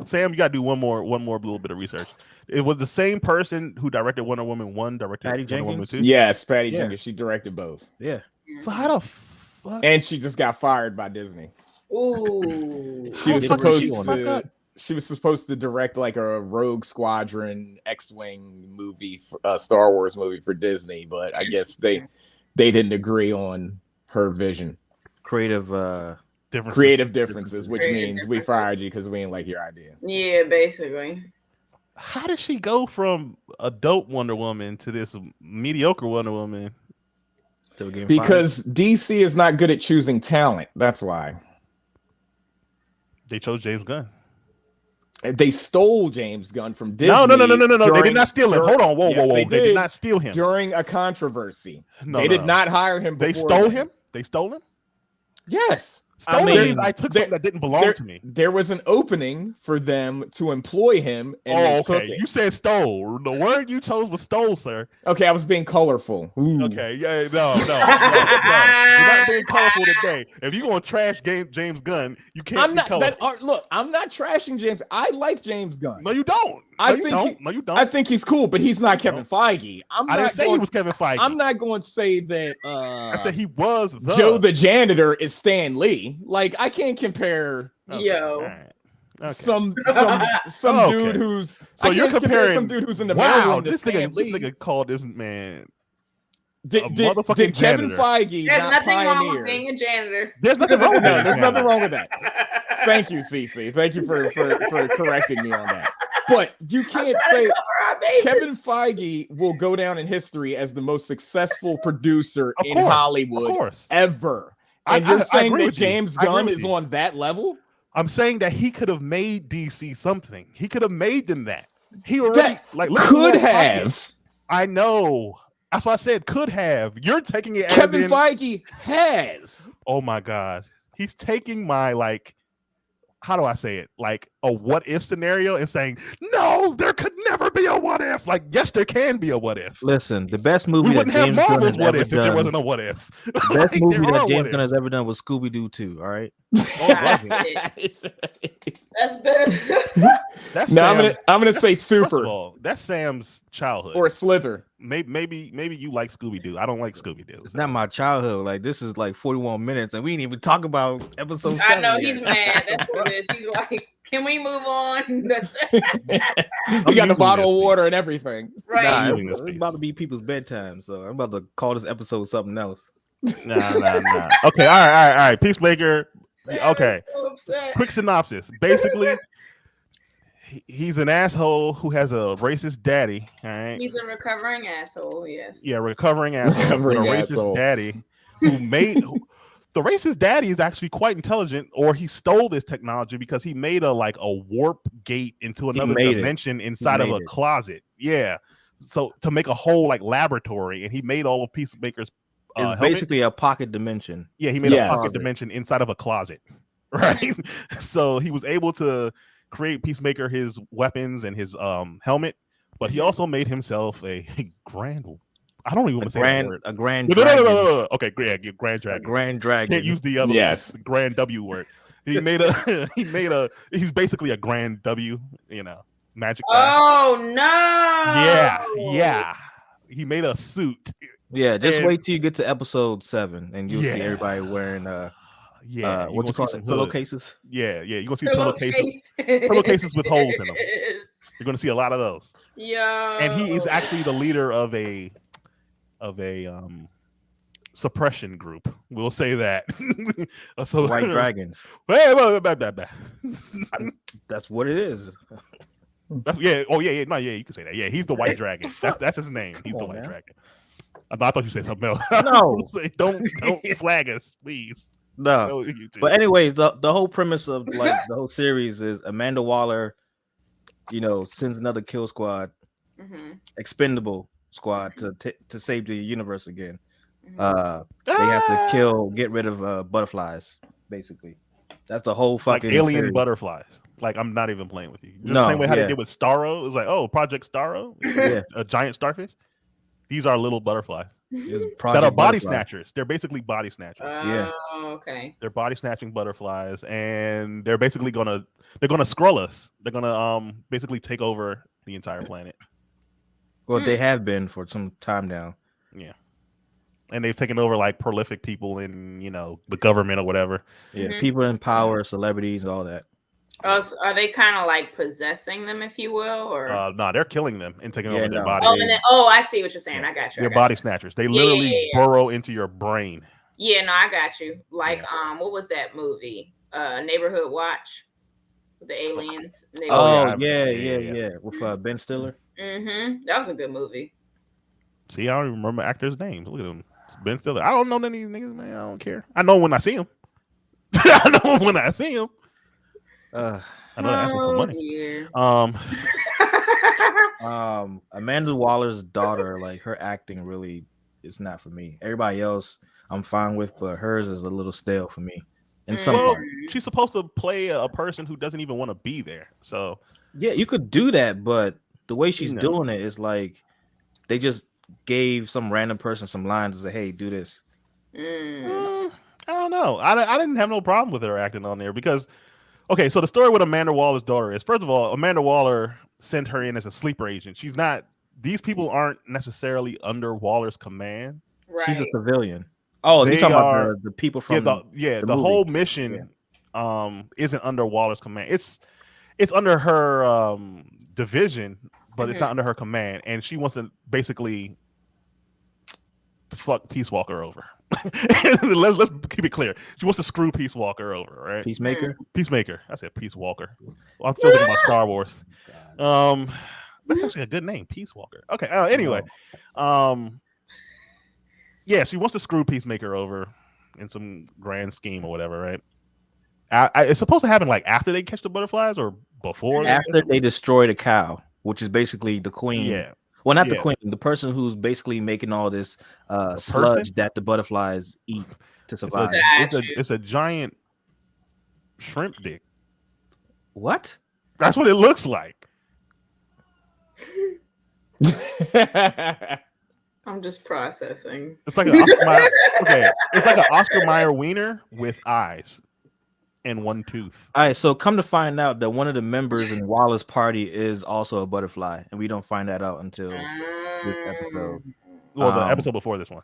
Sam? You gotta do one more little bit of research. It was the same person who directed Wonder Woman 1, directed Patty Wonder Woman 2. Yes, Patty Jenkins. She directed both. Yeah. So how the fuck? And she just got fired by Disney. Ooh. She was supposed to direct like a Rogue Squadron X-Wing movie, Star Wars movie for Disney, but I guess they didn't agree on her vision. Creative differences, which means we fired you because we didn't like your idea. Yeah, basically. How did she go from a dope Wonder Woman to this mediocre Wonder Woman? Because DC is not good at choosing talent. That's why. They chose James Gunn. They stole James Gunn from Disney. No. They did not steal him. Hold on. Whoa. They did not steal him. During a controversy. They did not hire him before. They stole him? They stole him? Yes. I took something that didn't belong to me. There was an opening for them to employ him, and they took it. You said stole. The word you chose was stole, sir. Okay, I was being colorful. Ooh. Okay, yeah, no. You're not being colorful today. If you're gonna trash James Gunn, you can't be colorful. Look, I'm not trashing James. I like James Gunn. No, you don't. You don't. I think he's cool, but he's not Kevin Feige. I didn't say he was Kevin Feige. I'm not going to say that. I said he was. Joe the janitor is Stan Lee. Like I can't compare. Okay. Some dude who's. So you're comparing some dude who's in the mailroom to Stan Lee. This nigga called this man. Did Kevin Feige not pioneer? Wrong with being a janitor. There's nothing wrong with that. There's nothing wrong with that. Thank you, Cece. Thank you for correcting me on that. But you can't say Kevin Feige will go down in history as the most successful producer in Hollywood ever. And you're saying that James Gunn is on that level? I'm saying that he could have made DC something. He could have made them that. He already could have. I know. That's why I said could have. You're taking it. Kevin Feige has. Oh my God, he's taking my how do I say it? Like a what if scenario and saying, no, there could never be a what if. Like, yes, there can be a what if. Listen, the best movie we wouldn't that have James Marvel's Gunn what has if there wasn't a what if. The best movie that James Gunn has ever done was Scooby-Doo 2. All right. That's better. I'm gonna say Super. All, that's Sam's childhood. Or Slither. Maybe you like Scooby-Doo. I don't like Scooby-Doo. It's not my childhood. Like this is like 41 minutes, and we didn't even talk about episode 7. I know he's mad. That's what it is. He's like, "Can we move on?" He got the bottle of water and everything. Right. Nah, it's about to be people's bedtime, so I'm about to call this episode something else. Nah. Okay, all right. Peacemaker. Okay. So quick synopsis. Basically, he's an asshole who has a racist daddy. All right. He's a recovering asshole. Yes. Yeah, recovering asshole. Racist daddy who made. The racist daddy is actually quite intelligent, or he stole this technology because he made a warp gate into another dimension inside of a closet. Yeah. so to make a whole like laboratory, and he made all of Peacemaker's it's basically a pocket dimension. Yeah, he made a pocket dimension inside of a closet, right? So he was able to create Peacemaker his weapons and his helmet, but he also made himself a grand. I don't even want to say that word. A grand dragon. No. Okay, grand dragon. A grand dragon. Can't use the other the grand W word. He made a he's basically a grand W, magic guy. Oh no. Yeah. He made a suit. Yeah, just wait till you get to episode 7 and you'll see everybody wearing what you call it? Pillowcases? Yeah, you're gonna see pillowcases with holes in them. You're gonna see a lot of those. Yeah. And he is actually the leader of a suppression group. We'll say that. So White Dragons. That's what it is. You can say that. Yeah, he's the White Dragon. That's his name. He's the White Dragon. I thought you said something else. No. don't flag us, please. No. But anyways, the whole premise of like the whole series is Amanda Waller, sends another kill squad, expendable squad to save the universe again. They have to get rid of butterflies, basically. That's the whole fucking like alien series. Butterflies. Like, I'm not even playing with you. The same way how they did with Starro. It was like, oh, Project Starro, a giant starfish. These are little butterflies that are body snatchers. They're basically body snatchers. Okay. They're body snatching butterflies, and they're basically gonna scroll us. They're gonna basically take over the entire planet. Well, they have been for some time now. Yeah. And they've taken over like prolific people in, the government or whatever. Yeah, people in power, celebrities, all that. Oh, so are they kind of like possessing them, if you will, or no? They're killing them and taking over their body. I see what you're saying. I got you. They're body snatchers. They literally burrow into your brain. Yeah, no, I got you. Like, what was that movie? Neighborhood Watch, the aliens. Yeah. With Ben Stiller. That was a good movie. See, I don't even remember actors' names. Look at them. It's Ben Stiller. I don't know none of these niggas, man. I don't care. I know when I see them. I know when I see them. I know they ask for money. Amanda Waller's daughter, like her acting really is not for me. Everybody else I'm fine with, but hers is a little stale for me. In some part. She's supposed to play a person who doesn't even want to be there. So yeah, you could do that, but the way she's doing it is like they just gave some random person some lines and say, "Hey, do this." I don't know. I didn't have no problem with her acting on there because. Okay, so the story with Amanda Waller's daughter is, first of all, Amanda Waller sent her in as a sleeper agent. She's not; these people aren't necessarily under Waller's command. Right. She's a civilian. Oh, you're talking about the people from the whole mission isn't under Waller's command. It's under her division, but it's not under her command. And she wants to basically fuck Peace Walker over. let's keep it clear. She wants to screw Peace Walker over, right? Peacemaker. I said Peace Walker. Well, I'm still thinking about Star Wars. That's actually a good name, Peace Walker. Okay. Anyway, she wants to screw Peacemaker over in some grand scheme or whatever, right? It's supposed to happen like after they catch the butterflies or before. After they destroy the cow, which is basically the queen. Yeah. Well, not the queen, the person who's basically making all this sludge that the butterflies eat to survive. It's a giant shrimp dick. What? That's what it looks like. I'm just processing. It's like an Oscar Mayer. Okay, it's like an Oscar Mayer wiener with eyes and one tooth. All right, so come to find out that one of the members in Waller's party is also a butterfly, and we don't find that out until this episode. Well, the episode before this one.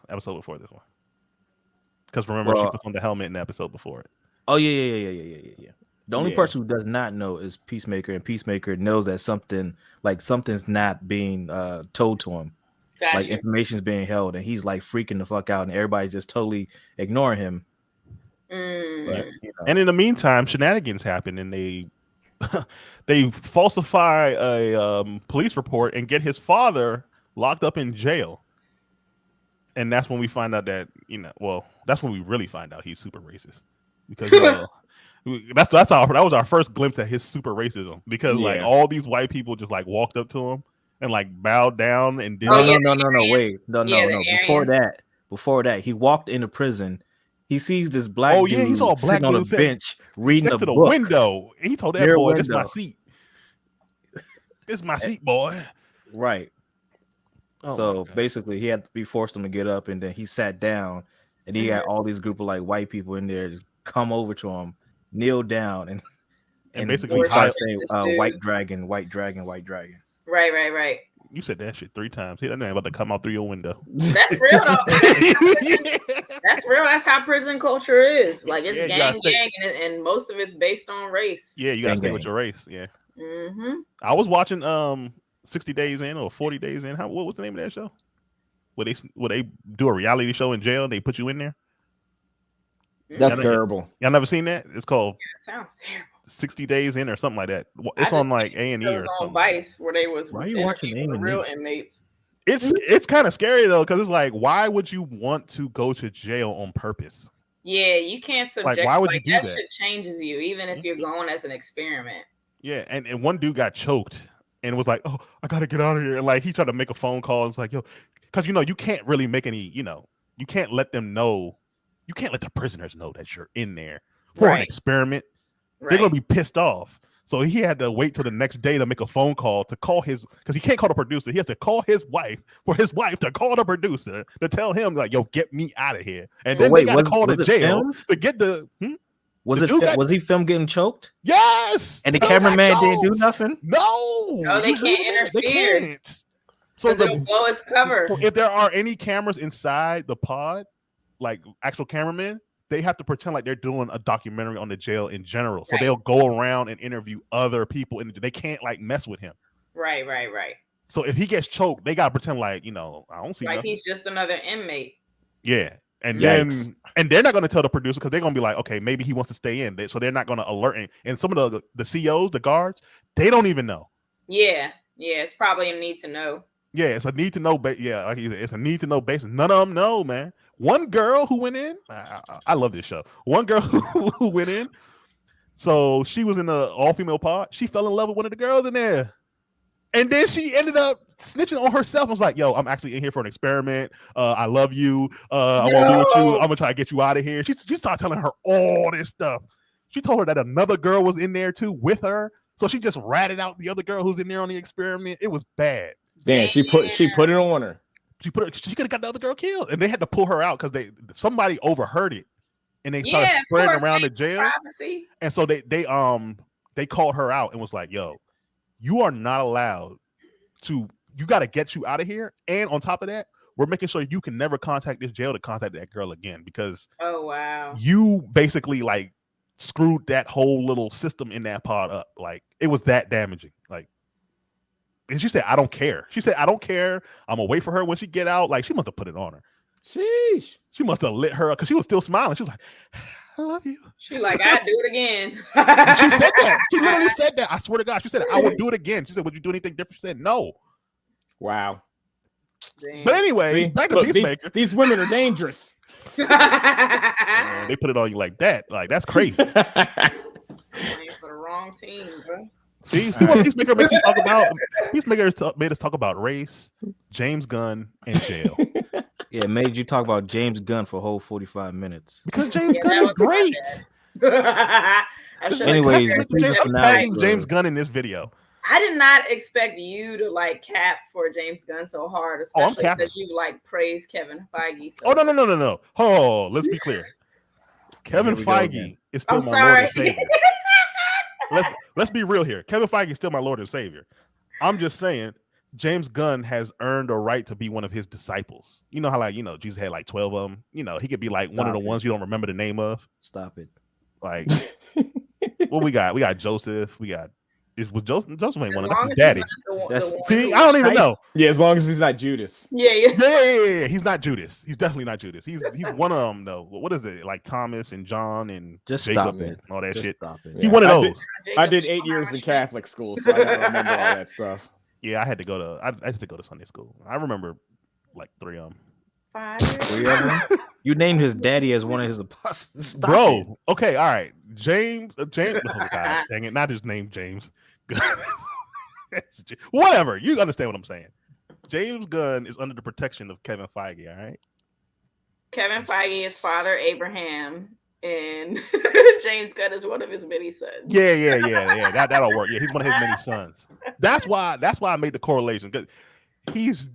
Because remember, she puts on the helmet in the episode before it. Oh yeah. The only person who does not know is Peacemaker, and Peacemaker knows that something's not being told to him. Gotcha. Like information's being held, and he's like freaking the fuck out, and everybody's just totally ignoring him. But, and in the meantime, shenanigans happen, and they falsify a police report and get his father locked up in jail. And that's when we find out that that's when we really find out he's super racist, because that was our first glimpse at his super racism, because like all these white people just like walked up to him and like bowed down and did. No. Wait, no. The Before that, he walked into prison. He sees this black dude he saw a black sitting on a dude bench reading next a to the book. window. And he told that Near boy, window. "This my seat. This my seat, boy." Right. Oh So basically, he had to be forced him to get up, and then he sat down, and he had all these group of like white people in there just come over to him, kneel down, and basically he started saying, saying, "White dragon, white dragon, white dragon." Right. You said that shit 3 times. That man about to come out through your window. That's real though. That's real. That's how prison culture is. Like it's gang, and most of it's based on race. Yeah, you gotta stay with your race. Yeah. Mm-hmm. I was watching 60 Days In or 40 Days In. What was the name of that show? Where they do a reality show in jail and they put you in there? That's terrible. Y'all never seen that? It's called It sounds terrible. 60 Days In or something like that. It's on like A&E or something. On Vice, where they was. Why are you watching A&E? Real inmates. It's kind of scary though, because it's like, why would you want to go to jail on purpose? Yeah, you can't subject. Like, why would you do that? That shit changes you, even if you're going as an experiment. Yeah, and one dude got choked and was like, "Oh, I gotta get out of here." And like he tried to make a phone call. It's like, yo, because you can't really make any, you can't let them know. You can't let the prisoners know that you're in there for an experiment. Right. They're gonna be pissed off. So he had to wait till the next day to make a phone call to call because he can't call the producer. He has to call his wife for his wife to call the producer to tell him like, "Yo, get me out of here." And then they got to call the jail to get the. Was he filmed getting choked? Yes. And the cameraman didn't do nothing? No, they can't interfere. They can't. So it'll blow his cover. If there are any cameras inside the pod, like actual cameramen, they have to pretend like they're doing a documentary on the jail in general. So they'll go around and interview other people, and they can't like mess with him. Right. So if he gets choked, they gotta pretend like I don't see like nothing. He's just another inmate. Yeah, and then they're not gonna tell the producer because they're gonna be like, okay, maybe he wants to stay in. So they're not gonna alert him. And some of the COs, the guards, they don't even know. Yeah, it's probably a need to know. Yeah, it's a need to know. Like it's a need to know basis. None of them know, man. One girl who went in, I love this show. One girl who went in, so she was in the all-female pod. She fell in love with one of the girls in there. And then she ended up snitching on herself. I was like, yo, I'm actually in here for an experiment. I love you. I want to be with you. I'm going to try to get you out of here. She started telling her all this stuff. She told her that another girl was in there too with her. So she just ratted out the other girl who's in there on the experiment. It was bad. Damn, she put it on her. She could have got the other girl killed, and they had to pull her out because somebody overheard it, and they started spreading around the jail. Privacy. And so they called her out and was like, "Yo, you are not allowed to. You got to get you out of here. And on top of that, we're making sure you can never contact this jail to contact that girl again because you basically like screwed that whole little system in that pod up. Like it was that damaging. Like." And she said, I don't care. She said, I don't care. I'm going to wait for her when she get out. Like, she must have put it on her. Sheesh. She must have lit her up because she was still smiling. She was like, I love you. She like, I'd do it again. She said that. She literally said that. I swear to God. She said, I would do it again. She said, would you do anything different? She said, no. Wow. Damn. But anyway, back to Peacemaker. These women are dangerous. They put it on you like that. Like, that's crazy. For the wrong team, bro. See what Peacemaker makes me talk about? Peacemaker made us talk about race, James Gunn, and jail. Yeah, it made you talk about James Gunn for a whole 45 minutes. Because James Gunn is great. Anyways, I'm tagging James Gunn in this video. I did not expect you to like cap for James Gunn so hard, especially because you like praise Kevin Feige. So. Oh no! Oh, let's be clear. Kevin Feige is still my Lord and Savior. Let's be real here. Kevin Feige is still my Lord and Savior. I'm just saying, James Gunn has earned a right to be one of his disciples. You know how Jesus had like 12 of them. He could be like one of the ones you don't remember the name of. Stop it. Like, what we got? We got Joseph. We got Joseph ain't one of them. That's his daddy. See, I don't even know. Yeah, as long as he's not Judas. Yeah. He's not Judas. He's definitely not Judas. He's one of them though. What is it? Like Thomas and John and just Jacob stop it. And all that shit. Stop it. He one of those. I did 8 years in Catholic school, so I don't remember all that stuff. Yeah, I had to go to Sunday school. I remember like 3 of them. 5 3 of them. You named his daddy as one of his apostles. Stop Bro, it. okay, all right. James. Oh God, dang it! Not his name, James. Whatever. You understand what I'm saying. James Gunn is under the protection of Kevin Feige, all right? Kevin Feige is Father Abraham, and James Gunn is one of his many sons. Yeah. That'll work. Yeah, he's one of his many sons. That's why I made the correlation, because he's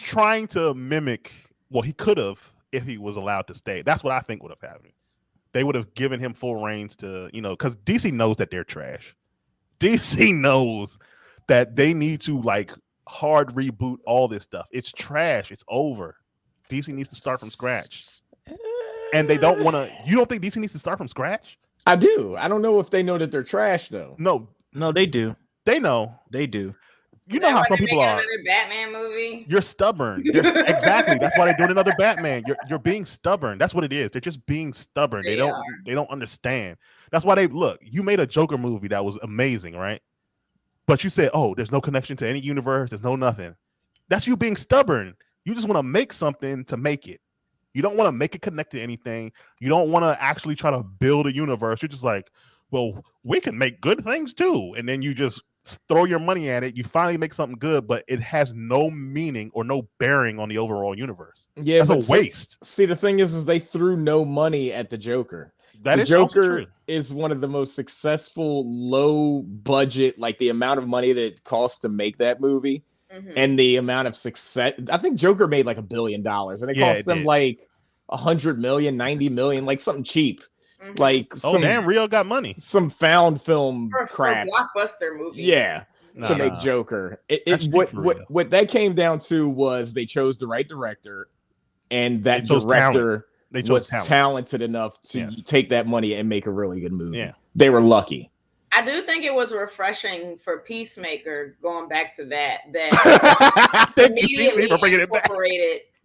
trying to mimic. Well, he could have if he was allowed to stay. That's what I think would have happened. They would have given him full reins to, because DC knows that they're trash. DC knows that they need to like hard reboot all this stuff. It's trash. It's over. DC needs to start from scratch. And they don't want to. You don't think DC needs to start from scratch? I do. I don't know if they know that they're trash though. No, they do. They know. They do. You know how some people are. Another Batman movie. You're stubborn. Exactly. That's why they're doing another Batman. You're being stubborn. That's what it is. They're just being stubborn. They don't understand. That's why you made a Joker movie that was amazing, right? But you said, oh, there's no connection to any universe. There's no nothing. That's you being stubborn. You just want to make something to make it. You don't want to make it connect to anything. You don't want to actually try to build a universe. You're just like, well, we can make good things too. And then you just throw your money at it. You finally make something good, but it has no meaning or no bearing on the overall universe. Yeah, that's a waste. See, the thing is they threw no money at the Joker. The Joker is one of the most successful low budget, like the amount of money that it costs to make that movie. Mm-hmm. And the amount of success. I think Joker made like $1 billion, and it cost them like 100 million, 90 million, like something cheap. Mm-hmm. Like damn, Rio got money. Some found film crap, blockbuster movie. Yeah, to make Joker. What that came down to was they chose the right director, and that director was talented enough to take that money and make a really good movie. Yeah, they were lucky. I do think it was refreshing for Peacemaker, going back to that Thank you for bringing it back.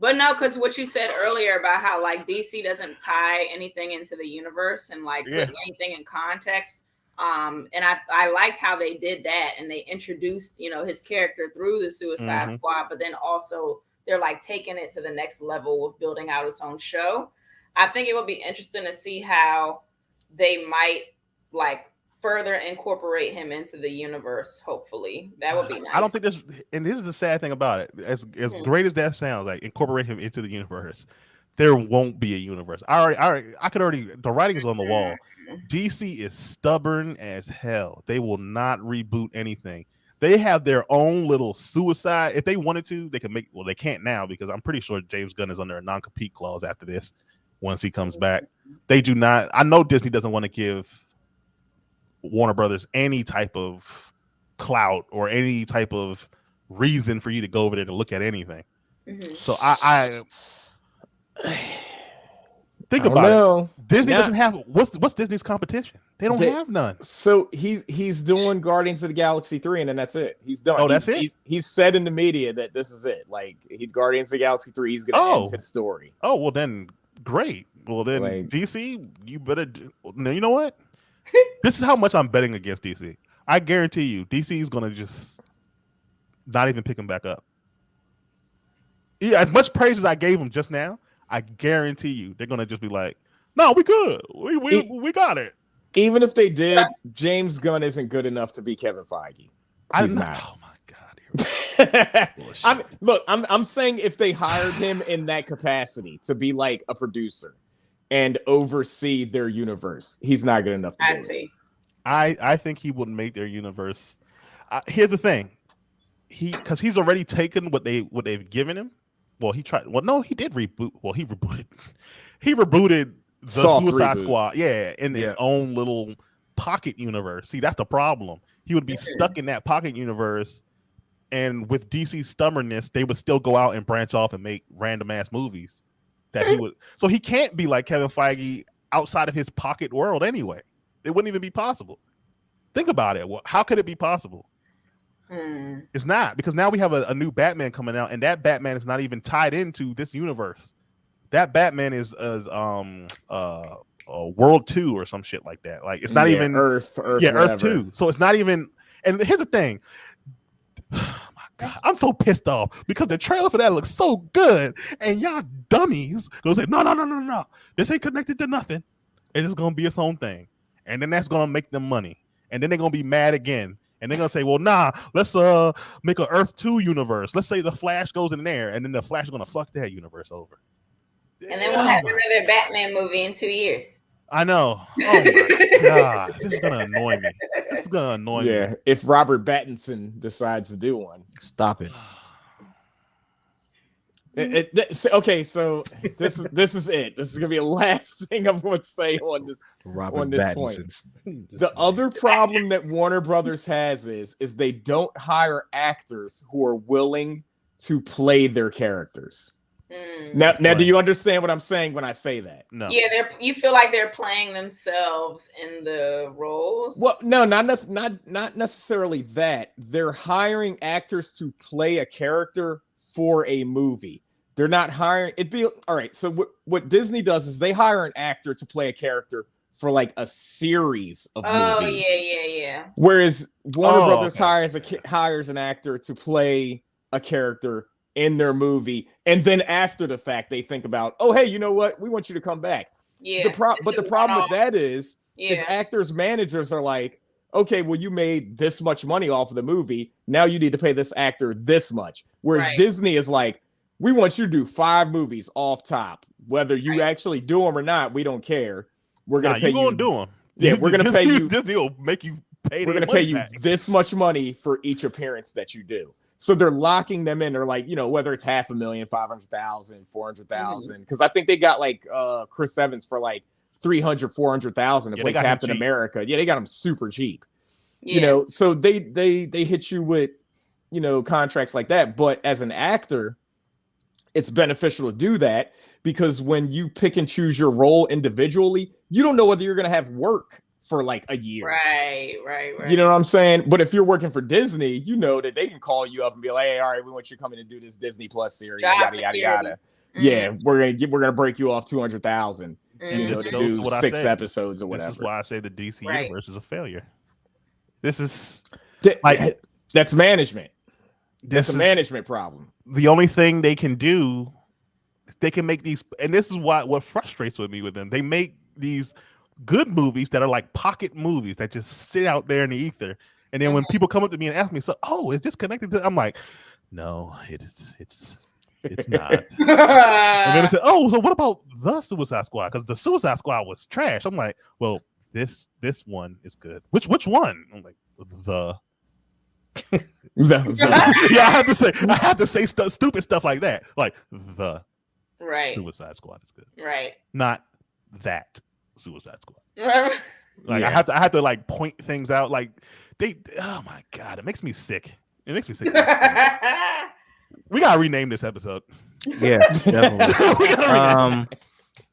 But no, because what you said earlier about how like DC doesn't tie anything into the universe and like put anything in context. And I like how they did that, and they introduced, his character through the Suicide Squad, but then also they're like taking it to the next level of building out its own show. I think it would be interesting to see how they might like further incorporate him into the universe. Hopefully that would be nice. I don't think there's, and this is the sad thing about it, as great as that sounds, like incorporate him into the universe, there won't be a universe. The writing is on the wall. DC is stubborn as hell. They will not reboot anything. They have their own little suicide. If they wanted to, they could make, well, they can't now, because I'm pretty sure James Gunn is under a non-compete clause after this once he comes back. They do not, I know Disney doesn't want to give Warner Brothers any type of clout or any type of reason for you to go over there to look at anything. So I think about it. Disney doesn't have, what's Disney's competition? They don't have none. So he's doing Guardians of the Galaxy 3, and then that's it. He's done. Oh, that's it? He's said in the media that this is it. Like, Guardians of the Galaxy 3, he's going to end his story. Oh, well then, great. Well then, like, DC, you better, you know what? This is how much I'm betting against DC. I guarantee you, DC is going to just not even pick him back up. Yeah, as much praise as I gave him just now, I guarantee you they're going to just be like, no, we good. We got it. Even if they did, James Gunn isn't good enough to be Kevin Feige. He's not. Oh my God. I'm saying if they hired him in that capacity to be like a producer and oversee their universe, he's not good enough to do it. I think he wouldn't make their universe. Here's the thing. Because he's already taken what they've given him. Well, he tried. Well, no, he did reboot. Well, he rebooted the Suicide Squad. Yeah, in its own little pocket universe. See, that's the problem. He would be stuck in that pocket universe, and with DC's stubbornness, they would still go out and branch off and make random ass movies that he would. So he can't be like Kevin Feige outside of his pocket world anyway. It wouldn't even be possible. Think about it. Well, how could it be possible? It's not, because now we have a new Batman coming out, and that Batman is not even tied into this universe. That Batman is World 2 or some shit like that. Like, it's not even Earth. Earth 2. So it's not even. And here's the thing. Oh my God, I'm so pissed off because the trailer for that looks so good, and y'all dummies go say no. This ain't connected to nothing. It's just gonna be its own thing, and then that's gonna make them money, and then they're gonna be mad again. And they're gonna say, well, nah, let's make an Earth 2 universe. Let's say the Flash goes in there, and then the Flash is gonna fuck that universe over. And then we'll have another Batman movie in 2 years. I know. Oh my god, this is gonna annoy me. This is gonna annoy me. Yeah, if Robert Pattinson decides to do one. Stop it. Okay, so this is it. This is gonna be the last thing I'm going to say on this point. The other problem that Warner Brothers has is they don't hire actors who are willing to play their characters. Now, do you understand what I'm saying when I say that? No. Yeah, you feel like they're playing themselves in the roles. Well, no, not necessarily that. They're hiring actors to play a character for a movie. They're not hiring. All right. So what Disney does is they hire an actor to play a character for like a series of movies. Yeah. Whereas Warner Brothers hires an actor to play a character in their movie, and then after the fact, they think about, oh, hey, you know what? We want you to come back. Yeah. But the problem with that is actors' managers are like, okay, well, you made this much money off of the movie. Now you need to pay this actor this much. Whereas Disney is like, we want you to do 5 movies off top. Whether you actually do them or not, we don't care. We're going to pay you. You're going to do them. Yeah, we're going to pay you. Disney will make you pay. We're going to pay you this much money for each appearance that you do. So they're locking them in. They're like, whether it's $500,000, $500,000, $400,000. Because I think they got like Chris Evans for like $300,000, $400,000 to play Captain America. Yeah, they got him super cheap. Yeah. So they hit you with contracts like that. But as an actor, it's beneficial to do that because when you pick and choose your role individually, you don't know whether you're going to have work for like a year. Right. You know what I'm saying? But if you're working for Disney, you know that they can call you up and be like, hey, all right, we want you to come in and do this Disney Plus series, yada, yada, yada. Mm-hmm. Yeah, we're gonna break you off $200,000 to do 6 episodes or whatever. This is why I say the DC universe is a failure. This is that's management. That's a management problem. The only thing they can do, they can make these, and this is what frustrates with me with them. They make these good movies that are like pocket movies that just sit out there in the ether. And then when people come up to me and ask me, is this connected to? I'm like, no, it's not. And then they say, oh, so what about the Suicide Squad? Because the Suicide Squad was trash. I'm like, well, this one is good. Which one? I'm like, the. Yeah, I have to say stupid stuff like that. Like the Suicide Squad is good. Right. Not that Suicide Squad. Like I have to like point things out. Like oh my god, it makes me sick. It makes me sick. We gotta rename this episode. Yeah, definitely.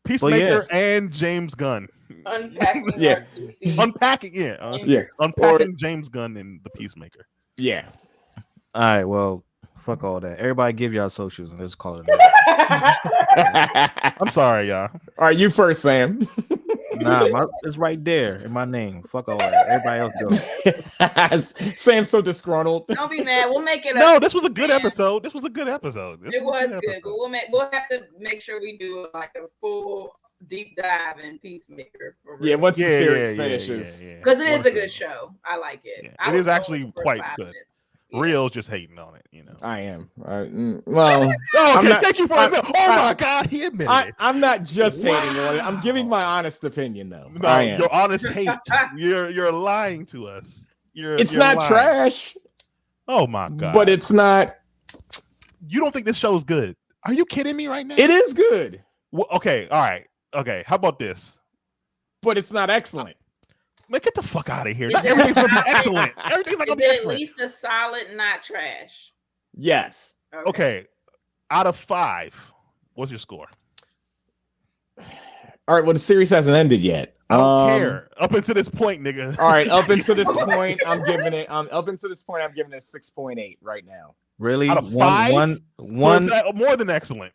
Peacemaker and James Gunn. Unpacking. Unpacking James Gunn and the Peacemaker. Yeah. All right. Well, fuck all that. Everybody give y'all socials and let's call it. I'm sorry, y'all. All right, you first, Sam. Nah, it's right there in my name. Fuck all that. Everybody else go. Sam's so disgruntled. Don't be mad. We'll make it. No, this was a good episode. This was a good episode. It was good, but we'll have to make sure we do like a full deep dive in Peacemaker. Yeah, once the series finishes, because it is a good show. I like it. Yeah. It is actually quite good. Real's just hating on it, I am. Thank you for it. Oh my god, he admitted it. I'm not just hating on it. I'm giving my honest opinion, though. No, I am. Your honest hate. You're lying to us. It's not lying. Trash. Oh my god! But it's not. You don't think this show is good? Are you kidding me right now? It is good. Well, okay, all right, okay. How about this? But it's not excellent. Man, get the fuck out of here. Not everything's gonna be excellent. Everything's not gonna be excellent. At least a solid, not trash. Yes. Okay. Out of 5, what's your score? All right. Well, the series hasn't ended yet. I don't care. Up until this point, nigga. All right. Up until this point, I'm giving it. Up until this point, I'm giving it 6.8 right now. Really? Out of 5? One. So more than excellent.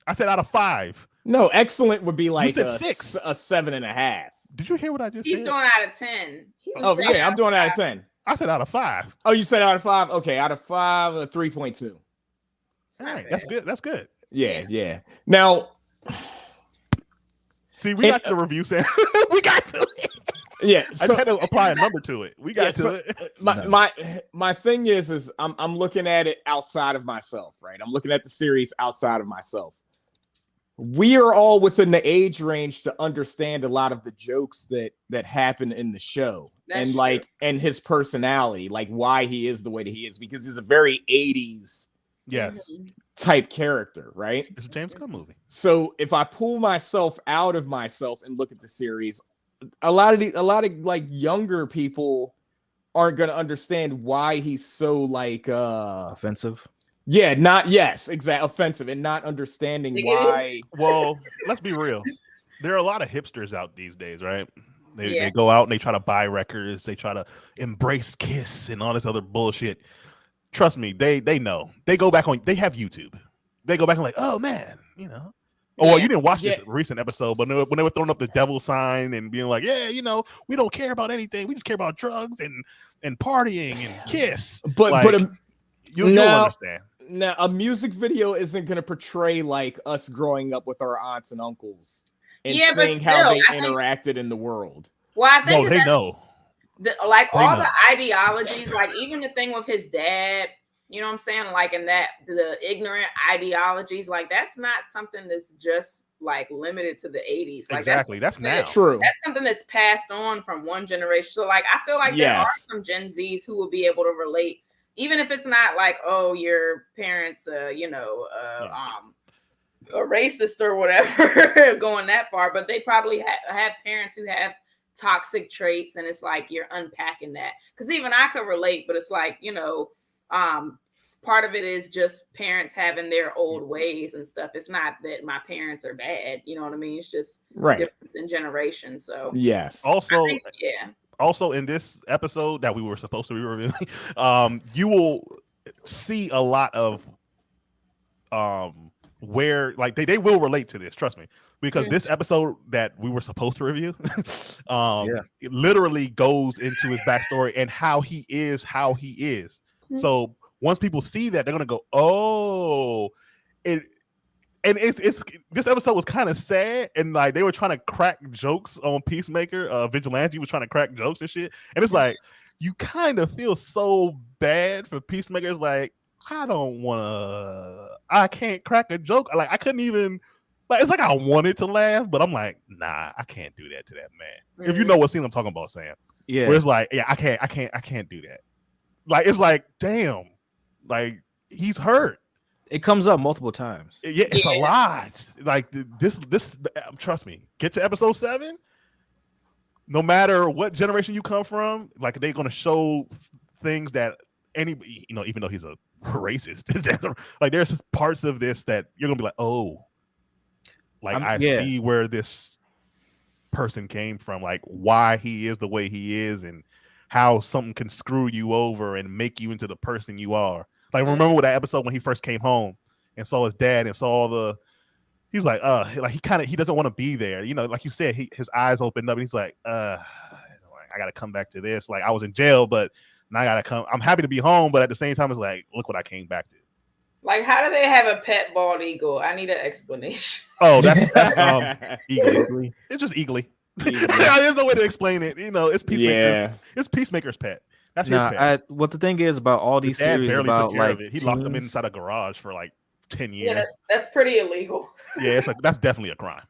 I said out of 5. No, excellent would be like a 6, a 7.5. Did you hear what I just said? He's doing out of 10. Oh yeah, I'm doing out of 10. I said out of 5. Oh, you said out of 5? Okay, out of 5, 3.2. All right, that's good. That's good. Yeah. Now, see, we got the review, Sam. We got to. Yeah, I had to apply a number to it. We got to it. My thing is I'm looking at it outside of myself, right? I'm looking at the series outside of myself. We are all within the age range to understand a lot of the jokes that happen in the show. That's true. And his personality, like why he is the way that he is, because he's a very 80s type character, right? It's a James Gunn movie. So if I pull myself out of myself and look at the series, a lot of like younger people aren't going to understand why he's so like offensive. Yeah, exactly, offensive, and not understanding why. Well, let's be real. There are a lot of hipsters out these days, right? They go out and they try to buy records, they try to embrace Kiss and all this other bullshit. Trust me, they know. They go back on. They have YouTube. They go back and like, oh man, you know. Oh, well, you didn't watch this recent episode, but when they were throwing up the devil sign and being like, yeah, you know, we don't care about anything. We just care about drugs and partying and Kiss. But you'll understand. Now, a music video isn't going to portray like us growing up with our aunts and uncles and seeing how they interacted in the world. Well, I think they know. The ideologies, like even the thing with his dad, you know what I'm saying? Like in that, the ignorant ideologies, like that's not something that's just like limited to the 80s. Like exactly. That's now. True. That's something that's passed on from one generation. So like, I feel like there are some Gen Zs who will be able to relate, even if it's not like, oh, your parents, a racist or whatever, going that far, but they probably have parents who have toxic traits, and it's like you're unpacking that. Because even I could relate, but it's like, you know, part of it is just parents having their old ways and stuff. It's not that my parents are bad, you know what I mean? It's just difference in generations. So yes. Also, in this episode that we were supposed to be reviewing, you will see a lot of where like they will relate to this. Trust me, because this episode that we were supposed to review, it literally goes into his backstory and how he is. So once people see that, they're gonna go, oh, And it's this episode was kind of sad, and like they were trying to crack jokes on Peacemaker. Vigilante was trying to crack jokes and shit, and it's like you kind of feel so bad for Peacemaker. It's like I can't crack a joke. Like I couldn't even. Like it's like I wanted to laugh, but I'm like, nah, I can't do that to that man. If you know what scene I'm talking about, Sam. Yeah. Where it's like, yeah, I can't do that. Like it's like, damn, like he's hurt. It comes up multiple times. Yeah, it's a lot. Like this. Trust me. Get to episode 7. No matter what generation you come from, like they're gonna show things that anybody, you know, even though he's a racist, like there's parts of this that you're gonna be like, oh, like I see where this person came from, like why he is the way he is, and how something can screw you over and make you into the person you are. Like remember that episode when he first came home and saw his dad and saw he's like he doesn't want to be there. You know, like you said, his eyes opened up and he's like, I gotta come back to this. Like I was in jail, but now I gotta come. I'm happy to be home, but at the same time, it's like, look what I came back to. Like, how do they have a pet bald eagle? I need an explanation. Oh, that's eagly. It's just eagly. There's no way to explain it. You know, it's Peacemaker's. Yeah. It's Peacemaker's pet. That's his pet. What the thing is about all these series about like he locked them inside a garage for like 10 years. Yeah, that's pretty illegal. Yeah, it's like that's definitely a crime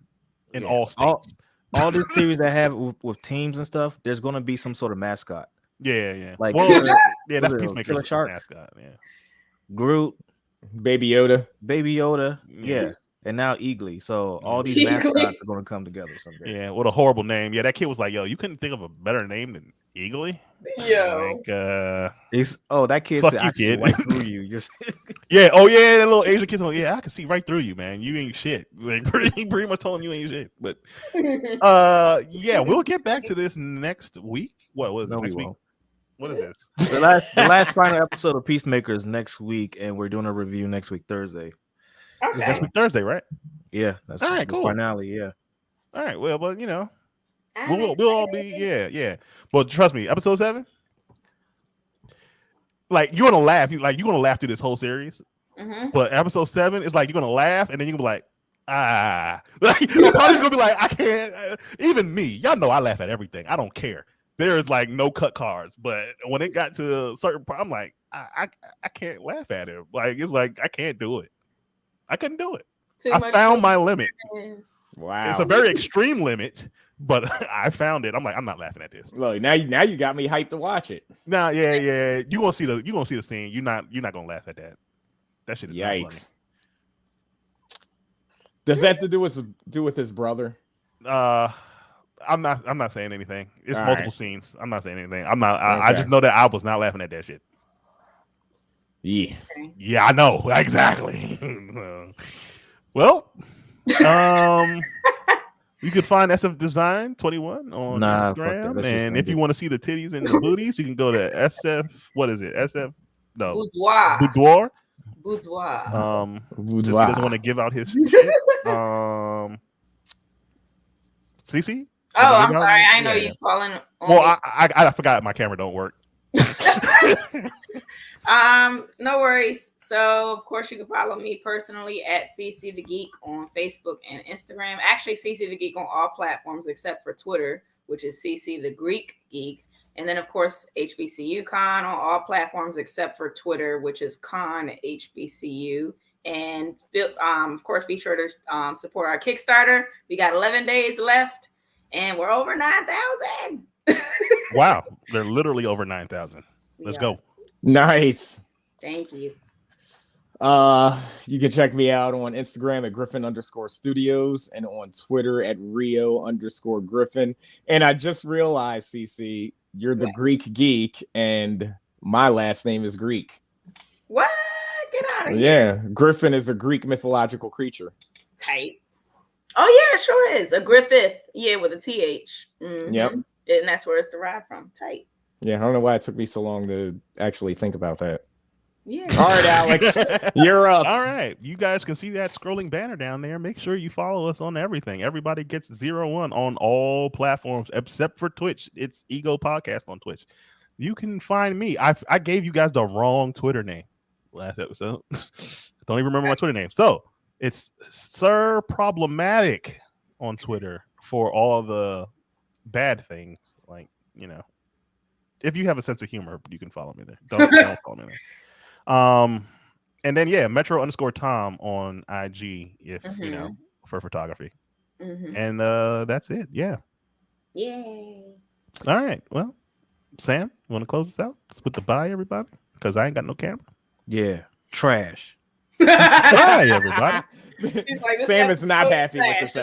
in all states. All these series that have with teams and stuff, there's gonna be some sort of mascot. Yeah. Like that's Peacemaker's mascot. Yeah. Groot, Baby Yoda. Yeah. And now Eagly. So all these mascots are going to come together someday. Yeah, what a horrible name. Yeah, that kid was like, yo, you couldn't think of a better name than Eagly? Yo. Like, that kid said, I can see right through you. Yeah, that little Asian kid's like, yeah, I can see right through you, man. You ain't shit. Like, pretty much told him you ain't shit. But yeah, we'll get back to this next week. What was it next week? What is this? The last final episode of Peacemaker is next week, and we're doing a review next week, Thursday. Okay. It's next week Thursday, right? Yeah, that's all right. Cool. Finale, yeah. All right. Well, but you know, we'll all be yeah. But trust me, episode 7, like you're gonna laugh. You're gonna laugh through this whole series. Mm-hmm. But episode 7 is like you're gonna laugh, and then you're gonna be like, Like, Polly's gonna be like, I can't. Even me, y'all know I laugh at everything. I don't care. There's like no cut cards, but when it got to a certain part, I'm like, I can't laugh at him. Like it's like I can't do it. I couldn't do it. I found my limit. Wow, it's a very extreme limit, but I found it. I'm like, I'm not laughing at this. Look, now you got me hyped to watch it. Nah, yeah. You gonna see the scene. You're not gonna laugh at that. That shit is not funny. Does that have to do with his brother? I'm not saying anything. It's multiple scenes. I'm not saying anything. I just know that I was not laughing at that shit. Yeah, I know exactly. Well, you can find SF Design 21 on Instagram, and if you want to see the titties and the booties, you can go to SF. What is it? SF? No, Boudoir. Boudoir. He doesn't want to give out his shit. CC? Oh, I'm sorry. I know you calling. Well, I forgot my camera don't work. No worries. So of course you can follow me personally at CC the Geek on Facebook and Instagram. Actually, CC the Geek on all platforms except for Twitter, which is CC the Greek Geek. And then of course HBCU Con on all platforms except for Twitter, which is Con HBCU. And of course, be sure to support our Kickstarter. We got 11 days left, and we're over 9,000. Wow, they're literally over 9,000. Let's go. Nice. Thank you. You can check me out on Instagram at Griffin_Studios and on Twitter at Rio_Griffin. And I just realized, CC, you're the Greek Geek, and my last name is Greek. What? Get out of here. Yeah, Griffin is a Greek mythological creature. Tight. Oh yeah, it sure is. A Griffith. Yeah, with a TH. Mm-hmm. Yep. And that's where it's derived from. Tight. Yeah, I don't know why it took me so long to actually think about that. Yeah. All right, Alex, you're up. All right, you guys can see that scrolling banner down there. Make sure you follow us on everything. Everybody gets 01 on all platforms except for Twitch. It's Ego Podcast on Twitch. You can find me. I gave you guys the wrong Twitter name last episode. Don't even remember my Twitter name. So it's Sir Problematic on Twitter for all the bad things. Like, you know, if you have a sense of humor, you can follow me there. Don't follow me there. And then Metro_Tom on IG if you know, for photography. And that's it. Yeah. Yay. All right. Well, Sam, you want to close this out with the bye, everybody? Because I ain't got no camera. Yeah. Trash. Bye, everybody. Like, Sam is not happy with this episode.